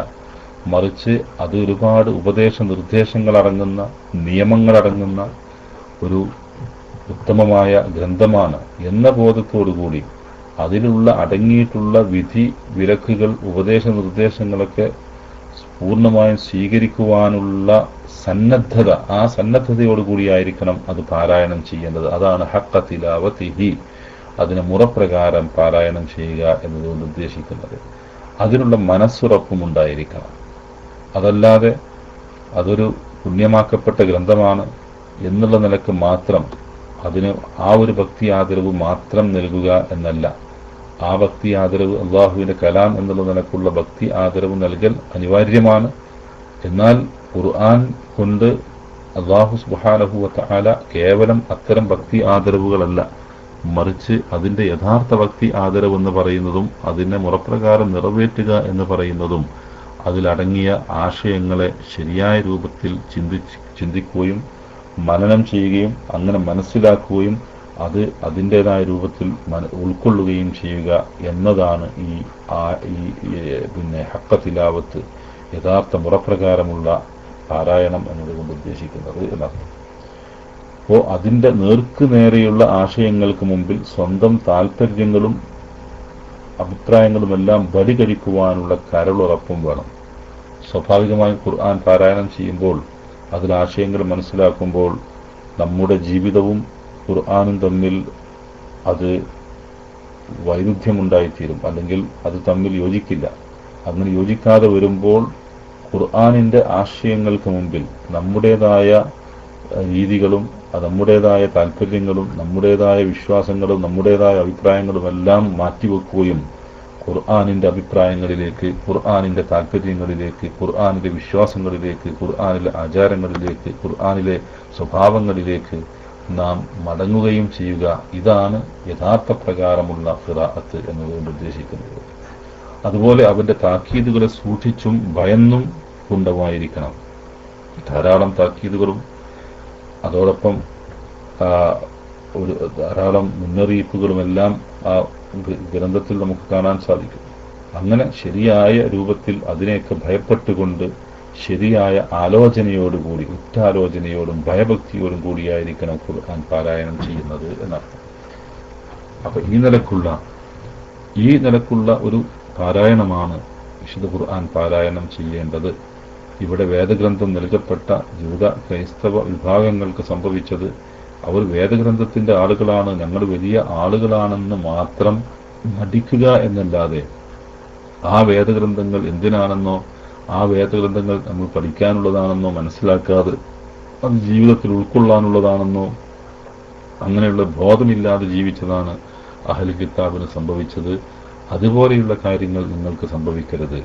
മറിച്ച് അത് ഒരുപാട് ഉപദേശ നിർദ്ദേശങ്ങൾ അടങ്ങുന്ന, നിയമങ്ങളടങ്ങുന്ന ഒരു ഉത്തമമായ ഗ്രന്ഥമാണ് എന്ന ബോധത്തോടുകൂടി അതിലുള്ള അടങ്ങിയിട്ടുള്ള വിധി വിലക്കുകൾ, ഉപദേശ നിർദ്ദേശങ്ങളൊക്കെ പൂർണ്ണമായും സ്വീകരിക്കുവാനുള്ള സന്നദ്ധത, ആ സന്നദ്ധതയോടുകൂടിയായിരിക്കണം അത് പാരായണം ചെയ്യേണ്ടത്. അതാണ് ഹഖ തിലാവതിഹി, അതിന് മുറപ്രകാരം പാരായണം ചെയ്യുക എന്നതുകൊണ്ട് ഉദ്ദേശിക്കുന്നത്. അതിനുള്ള മനസ്സുറപ്പും ഉണ്ടായിരിക്കണം. അതല്ലാതെ അതൊരു പുണ്യമാക്കപ്പെട്ട ഗ്രന്ഥമാണ് എന്നുള്ള നിലക്ക് മാത്രം അതിന് ആ ഒരു ഭക്തി ആദരവ് മാത്രം നൽകുക എന്നല്ല. ആ ഭക്തി ആദരവ് അള്ളാഹുവിന്റെ കലാം എന്നുള്ള നിലക്കുള്ള ഭക്തി ആദരവ് നൽകൽ അനിവാര്യമാണ്. എന്നാൽ ഖുർആൻ കൊണ്ട് അള്ളാഹു സുബ്ഹാനഹു വ തആല കേവലം അത്തരം ഭക്തി ആദരവുകളല്ല, മറിച്ച് അതിന്റെ യഥാർത്ഥ ഭക്തി ആദരവ് എന്ന് പറയുന്നതും അതിനെ മുറപ്രകാരം നിറവേറ്റുക എന്ന് പറയുന്നതും അതിലടങ്ങിയ ആശയങ്ങളെ ശരിയായ രൂപത്തിൽ ചിന്തിക്കുകയും മനനം ചെയ്യുകയും അങ്ങനെ മനസ്സിലാക്കുകയും അത് അതിൻ്റെതായ രൂപത്തിൽ ഉൾക്കൊള്ളുകയും ചെയ്യുക എന്നതാണ് ഈ ഹഖ തിലാവത്ത്, യഥാർത്ഥ മുറപ്രകാരമുള്ള പാരായണം എന്നതുകൊണ്ട് ഉദ്ദേശിക്കുന്നത് എന്നർത്ഥം. അപ്പോൾ അതിൻ്റെ നേർക്ക് നേരെയുള്ള ആശയങ്ങൾക്ക് മുമ്പിൽ സ്വന്തം താല്പര്യങ്ങളും അഭിപ്രായങ്ങളുമെല്ലാം ബലി കഴിക്കുവാനുള്ള കരളുറപ്പും വേണം. സ്വാഭാവികമായും ഖുർആൻ പാരായണം ചെയ്യുമ്പോൾ അതിൽ ആശയങ്ങൾ മനസ്സിലാക്കുമ്പോൾ നമ്മുടെ ജീവിതവും ഖുർആനും തമ്മിൽ അത് വൈരുദ്ധ്യമുണ്ടായിത്തീരും, അല്ലെങ്കിൽ അത് തമ്മിൽ യോജിക്കില്ല. അങ്ങനെ യോജിക്കാതെ വരുമ്പോൾ ഖുർആനിൻ്റെ ആശയങ്ങൾക്ക് മുമ്പിൽ നമ്മുടേതായ രീതികളും നമ്മുടേതായ താല്പര്യങ്ങളും നമ്മുടേതായ വിശ്വാസങ്ങളും നമ്മുടേതായ അഭിപ്രായങ്ങളുമെല്ലാം മാറ്റിവെക്കുകയും ഖുർആനിൻ്റെ അഭിപ്രായങ്ങളിലേക്ക്, ഖുർആനിൻ്റെ താല്പര്യങ്ങളിലേക്ക്, ഖുർആനിലെ വിശ്വാസങ്ങളിലേക്ക്, ഖുർആനിലെ ആചാരങ്ങളിലേക്ക്, ഖുർആനിലെ സ്വഭാവങ്ങളിലേക്ക് നാം മടങ്ങുകയും ചെയ്യുക. ഇതാണ് യഥാർത്ഥ പ്രകാരമുള്ള ഖിറാഅത്ത് എന്നതുകൊണ്ട് ഉദ്ദേശിക്കുന്നത്. അതുപോലെ അവന്റെ താക്കീതുകളെ സൂക്ഷിച്ചും ഭയന്നും കൊണ്ടുമായിരിക്കണം. ധാരാളം താക്കീതുകളും അതോടൊപ്പം ധാരാളം മുന്നറിയിപ്പുകളുമെല്ലാം ആ ഗ്രന്ഥത്തിൽ നമുക്ക് കാണാൻ സാധിക്കും. അങ്ങനെ ശരിയായ രൂപത്തിൽ അതിനെയൊക്കെ ഭയപ്പെട്ടുകൊണ്ട് ശരിയായ ആലോചനയോടുകൂടി, ഉറ്റാലോചനയോടും ഭയഭക്തിയോടും കൂടിയായിരിക്കണം ഖുർആൻ പാരായണം ചെയ്യുന്നത് എന്നർത്ഥം. അപ്പൊ ഈ നിലക്കുള്ള ഒരു പാരായണമാണ് വിശുദ്ധ ഖുർആൻ പാരായണം ചെയ്യേണ്ടത്. ഇവിടെ വേദഗ്രന്ഥം നൽകപ്പെട്ട ജൂത ക്രൈസ്തവ വിഭാഗങ്ങൾക്ക് സംഭവിച്ചത്, അവർ വേദഗ്രന്ഥത്തിന്റെ ആളുകളാണ്, ഞങ്ങൾ വലിയ ആളുകളാണെന്ന് മാത്രം നടിക്കുക എന്നല്ലാതെ ആ വേദഗ്രന്ഥങ്ങൾ എന്തിനാണെന്നോ ആ വേദഗ്രന്ഥങ്ങൾ നമ്മൾ പഠിക്കാനുള്ളതാണെന്നോ മനസ്സിലാക്കാതെ അത് ജീവിതത്തിൽ ഉൾക്കൊള്ളാനുള്ളതാണെന്നോ അങ്ങനെയുള്ള ബോധമില്ലാതെ ജീവിച്ചതാണ് അഹ്ലുൽ കിതാബിന് സംഭവിച്ചത്. അതുപോലെയുള്ള കാര്യങ്ങൾ നിങ്ങൾക്ക് സംഭവിക്കരുത്.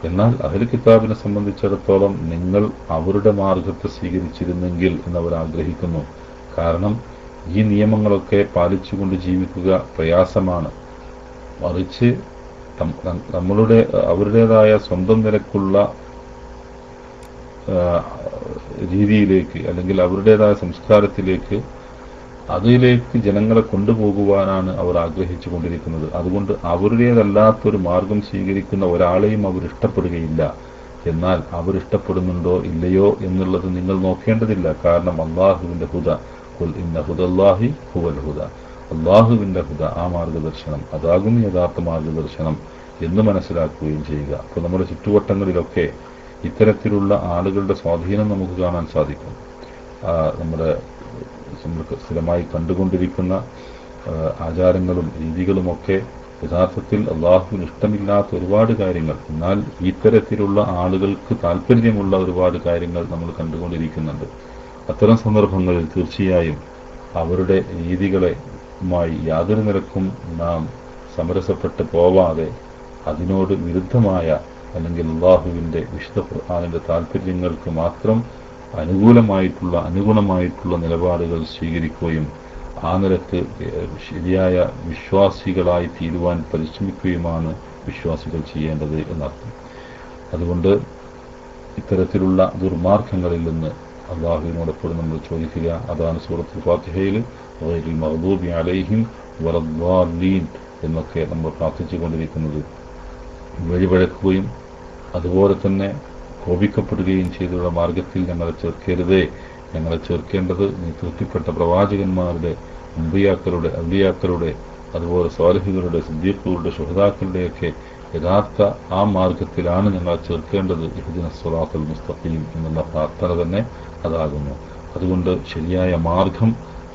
എന്നാൽ അഹ്ലുൽ കിതാബിനെ സംബന്ധിച്ചിടത്തോളം നിങ്ങൾ അവരുടെ മാർഗത്തെ സ്വീകരിച്ചിരുന്നെങ്കിൽ എന്നവർ ആഗ്രഹിക്കുന്നു. കാരണം ഈ നിയമങ്ങളൊക്കെ പാലിച്ചുകൊണ്ട് ജീവിക്കുക പ്രയാസമാണ്. മറിച്ച് അവരുടേതായ സ്വന്തം നിലക്കുള്ള രീതിയിലേക്ക്, അല്ലെങ്കിൽ അവരുടേതായ സംസ്കാരത്തിലേക്ക്, അതിലേക്ക് ജനങ്ങളെ കൊണ്ടുപോകുവാനാണ് അവർ ആഗ്രഹിച്ചു കൊണ്ടിരിക്കുന്നത്. അതുകൊണ്ട് അവരുടേതല്ലാത്തൊരു മാർഗം സ്വീകരിക്കുന്ന ഒരാളെയും അവർ ഇഷ്ടപ്പെടുകയില്ല. എന്നാൽ അവരിഷ്ടപ്പെടുന്നുണ്ടോ ഇല്ലയോ എന്നുള്ളത് നിങ്ങൾ നോക്കേണ്ടതില്ല. കാരണം അള്ളാഹുവിന്റെ ഹുദ, ഖുൽ ഇന്ന ഹുദല്ലാഹി ഹുവൽ ഹുദ, അള്ളാഹുവിന്റെ ഹുദ, ആ മാർഗദർശനം അതാകും യഥാർത്ഥ മാർഗദർശനം എന്ന് മനസ്സിലാക്കുകയും ചെയ്യുക. അപ്പോൾ നമ്മുടെ ചുറ്റുവട്ടങ്ങളിലൊക്കെ ഇത്തരത്തിലുള്ള ആളുകളുടെ സ്വാധീനം നമുക്ക് കാണാൻ സാധിക്കും. നമ്മൾ സ്ഥിരമായി കണ്ടുകൊണ്ടിരിക്കുന്ന ആചാരങ്ങളും രീതികളുമൊക്കെ യഥാർത്ഥത്തിൽ അള്ളാഹുവിന് ഇഷ്ടമില്ലാത്ത ഒരുപാട് കാര്യങ്ങൾ, എന്നാൽ ഇത്തരത്തിലുള്ള ആളുകൾക്ക് താല്പര്യമുള്ള ഒരുപാട് കാര്യങ്ങൾ നമ്മൾ കണ്ടുകൊണ്ടിരിക്കുന്നുണ്ട്. അത്തരം സന്ദർഭങ്ങളിൽ തീർച്ചയായും അവരുടെ രീതികളുമായി യാതൊരു നിരക്കും നാം സമരസപ്പെട്ട് പോവാതെ അതിനോട് വിരുദ്ധമായ, അല്ലെങ്കിൽ അള്ളാഹുവിന്റെ വിശുദ്ധ ഖുർആനിന്റെ താല്പര്യങ്ങൾക്ക് മാത്രം അനുഗുണമായിട്ടുള്ള നിലപാടുകൾ സ്വീകരിക്കുകയും ആ നിലക്ക് ശരിയായ വിശ്വാസികളായി തീരുവാൻ പരിശ്രമിക്കുകയുമാണ് വിശ്വാസികൾ ചെയ്യേണ്ടത് എന്നർത്ഥം. അതുകൊണ്ട് ഇത്തരത്തിലുള്ള ദുർമാർഗങ്ങളിൽ നിന്ന് അള്ളാഹുവിനോടെപ്പോഴും നമ്മൾ ചോദിക്കുക. അതാണ് സൂറത്തുൽ ഫാത്തിഹയിൽ ഗൈറിൽ മഗ്ദൂബി അലൈഹിം വലദ്ദാല്ലീൻ എന്നൊക്കെ നമ്മൾ പ്രാർത്ഥിച്ചുകൊണ്ടിരിക്കുന്നത്. വഴിപഴക്കുകയും അതുപോലെ തന്നെ കോപിക്കപ്പെടുകയും ചെയ്തുള്ള മാർഗത്തിൽ ഞങ്ങളെ ചേർക്കരുതേ. ഞങ്ങളെ ചേർക്കേണ്ടത് നീ തൃപ്തിപ്പെട്ട പ്രവാചകന്മാരുടെ, അമ്പിയാക്കളുടെ, ഔലിയാക്കളുടെ, അതുപോലെ സ്വാലിഹുകളുടെ, സിദ്ദീഖുകളുടെ, ശുഹദാക്കളുടെയൊക്കെ യഥാർത്ഥ ആ മാർഗത്തിലാണ് ഞങ്ങളെ ചേർക്കേണ്ടത്. ഇഹ്ദിനസ് സിറാത്തൽ മുസ്തഖീം എന്നുള്ള പ്രാർത്ഥന തന്നെ അതാകുന്നു. അതുകൊണ്ട് ശരിയായ മാർഗം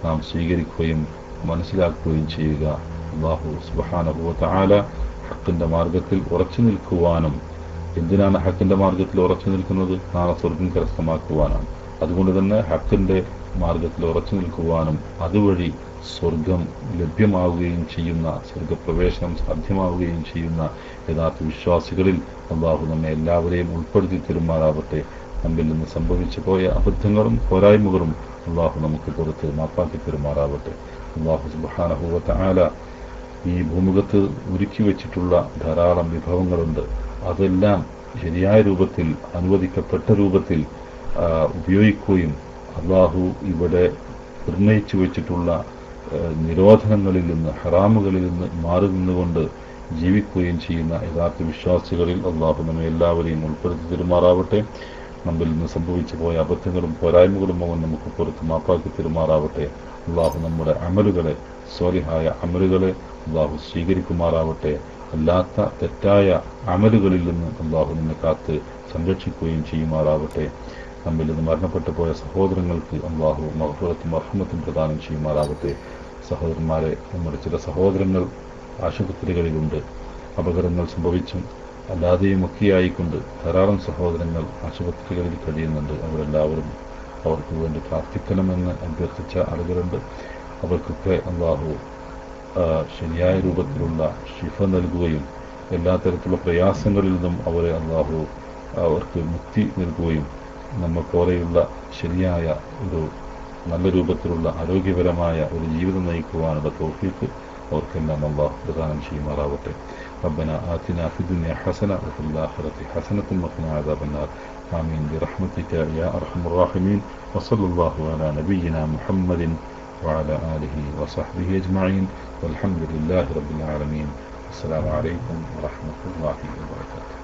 നാം സ്വീകരിക്കുകയും മനസ്സിലാക്കുകയും ചെയ്യുക. അല്ലാഹു സുബ്ഹാനഹു വ തആല ഹക്കിന്റെ മാർഗത്തിൽ ഉറച്ചു നിൽക്കുവാനും, എന്തിനാണ് ഹക്കിന്റെ മാർഗത്തിൽ ഉറച്ചു നിൽക്കുന്നത്? നാളെ സ്വർഗ്ഗം കരസ്ഥമാക്കുവാനാണ്. അതുകൊണ്ട് തന്നെ ഹക്കിൻ്റെ മാർഗത്തിൽ ഉറച്ചു നിൽക്കുവാനും അതുവഴി സ്വർഗം ലഭ്യമാവുകയും ചെയ്യുന്ന, സ്വർഗപ്രവേശനം സാധ്യമാവുകയും ചെയ്യുന്ന യഥാർത്ഥ വിശ്വാസികളിൽ അള്ളാഹു നമ്മെ എല്ലാവരെയും ഉൾപ്പെടുത്തി തരുമാറാവട്ടെ. നമ്മിൽ നിന്ന് സംഭവിച്ചു പോയ അബദ്ധങ്ങളും പോരായ്മകളും അള്ളാഹു നമുക്ക് പുറത്ത് മാപ്പാക്കി തരുമാറാവട്ടെ. അള്ളാഹു സുബ്ഹാനഹു വ തആല ഈ ഭൂമുഖത്ത് ഒരുക്കി വെച്ചിട്ടുള്ള ധാരാളം വിഭവങ്ങളുണ്ട്. അതെല്ലാം ശരിയായ രൂപത്തിൽ, അനുവദിക്കപ്പെട്ട രൂപത്തിൽ ഉപയോഗിക്കുകയും അള്ളാഹു ഇവിടെ നിർണയിച്ചു വെച്ചിട്ടുള്ള നിരോധനങ്ങളിൽ നിന്ന്, ഹറാമുകളിൽ നിന്ന് മാറി നിന്നുകൊണ്ട് ജീവിക്കുകയും ചെയ്യുന്ന യഥാർത്ഥ വിശ്വാസികളിൽ അള്ളാഹു നമ്മെ എല്ലാവരെയും ഉൾപ്പെടുത്തി തരുമാറാവട്ടെ. നമ്മിൽ നിന്ന് സംഭവിച്ചു പോയ അബദ്ധങ്ങളും പോരായ്മകളും അവൻ നമുക്ക് പുറത്ത് മാപ്പാക്കി തരുമാറാവട്ടെ. അള്ളാഹു നമ്മുടെ അമലുകളെ, സ്വാലിഹായ അമലുകളെ അള്ളാഹു സ്വീകരിക്കുമാറാവട്ടെ. അല്ലാത്ത തെറ്റായ അമലുകളിൽ നിന്ന് അള്ളാഹു നമ്മെ കാത്ത് സംരക്ഷിക്കുകയും ചെയ്യുമാറാവട്ടെ. നമ്മിൽ നിന്ന് മരണപ്പെട്ടു പോയ സഹോദരങ്ങൾക്ക് അള്ളാഹു മഗ്ഫിറത്തും റഹ്മത്തും പ്രദാനം ചെയ്യുമാറാവട്ടെ. സഹോദരന്മാരെ, നമ്മുടെ ചില സഹോദരങ്ങൾ ആശുപത്രികളിലുണ്ട്. അപകടങ്ങൾ സംഭവിച്ചും അല്ലാതെയുമൊക്കെയായിക്കൊണ്ട് ധാരാളം സഹോദരങ്ങൾ ആശുപത്രികളിൽ കഴിയുന്നുണ്ട്. അവരെല്ലാവരും അവർക്ക് വേണ്ടി പ്രാർത്ഥിക്കണമെന്ന് അഭ്യർത്ഥിച്ച ആളുകളുണ്ട്. അവർക്കൊക്കെ അള്ളാഹു ശരിയായ രൂപത്തിലുള്ള ശിഫ നൽകുകയും എല്ലാ തരത്തിലുള്ള പ്രയാസങ്ങളിൽ നിന്നും അവരെ അള്ളാഹു അവർക്ക് മുക്തി നൽകുകയും നമ്മൾക്കോരെയുള്ള ശരിയായ ഒരു നല്ല രൂപത്തിലുള്ള ആരോഗ്യപരമായ ഒരു ജീവിതം നയിക്കുവാനുള്ള തൗഫീഖ് അവർക്കെല്ലാം അള്ളാഹു പ്രദാനം ചെയ്യുമാറാവട്ടെ. ربنا آتنا في الدنيا حسنة وفي الآخرة حسنة وقنا عذاب النار. آمين برحمتك يا أرحم الراحمين. وصلى الله على نبينا محمد وعلى آله وصحبه أجمعين والحمد لله رب العالمين. السلام عليكم ورحمة الله وبركاته.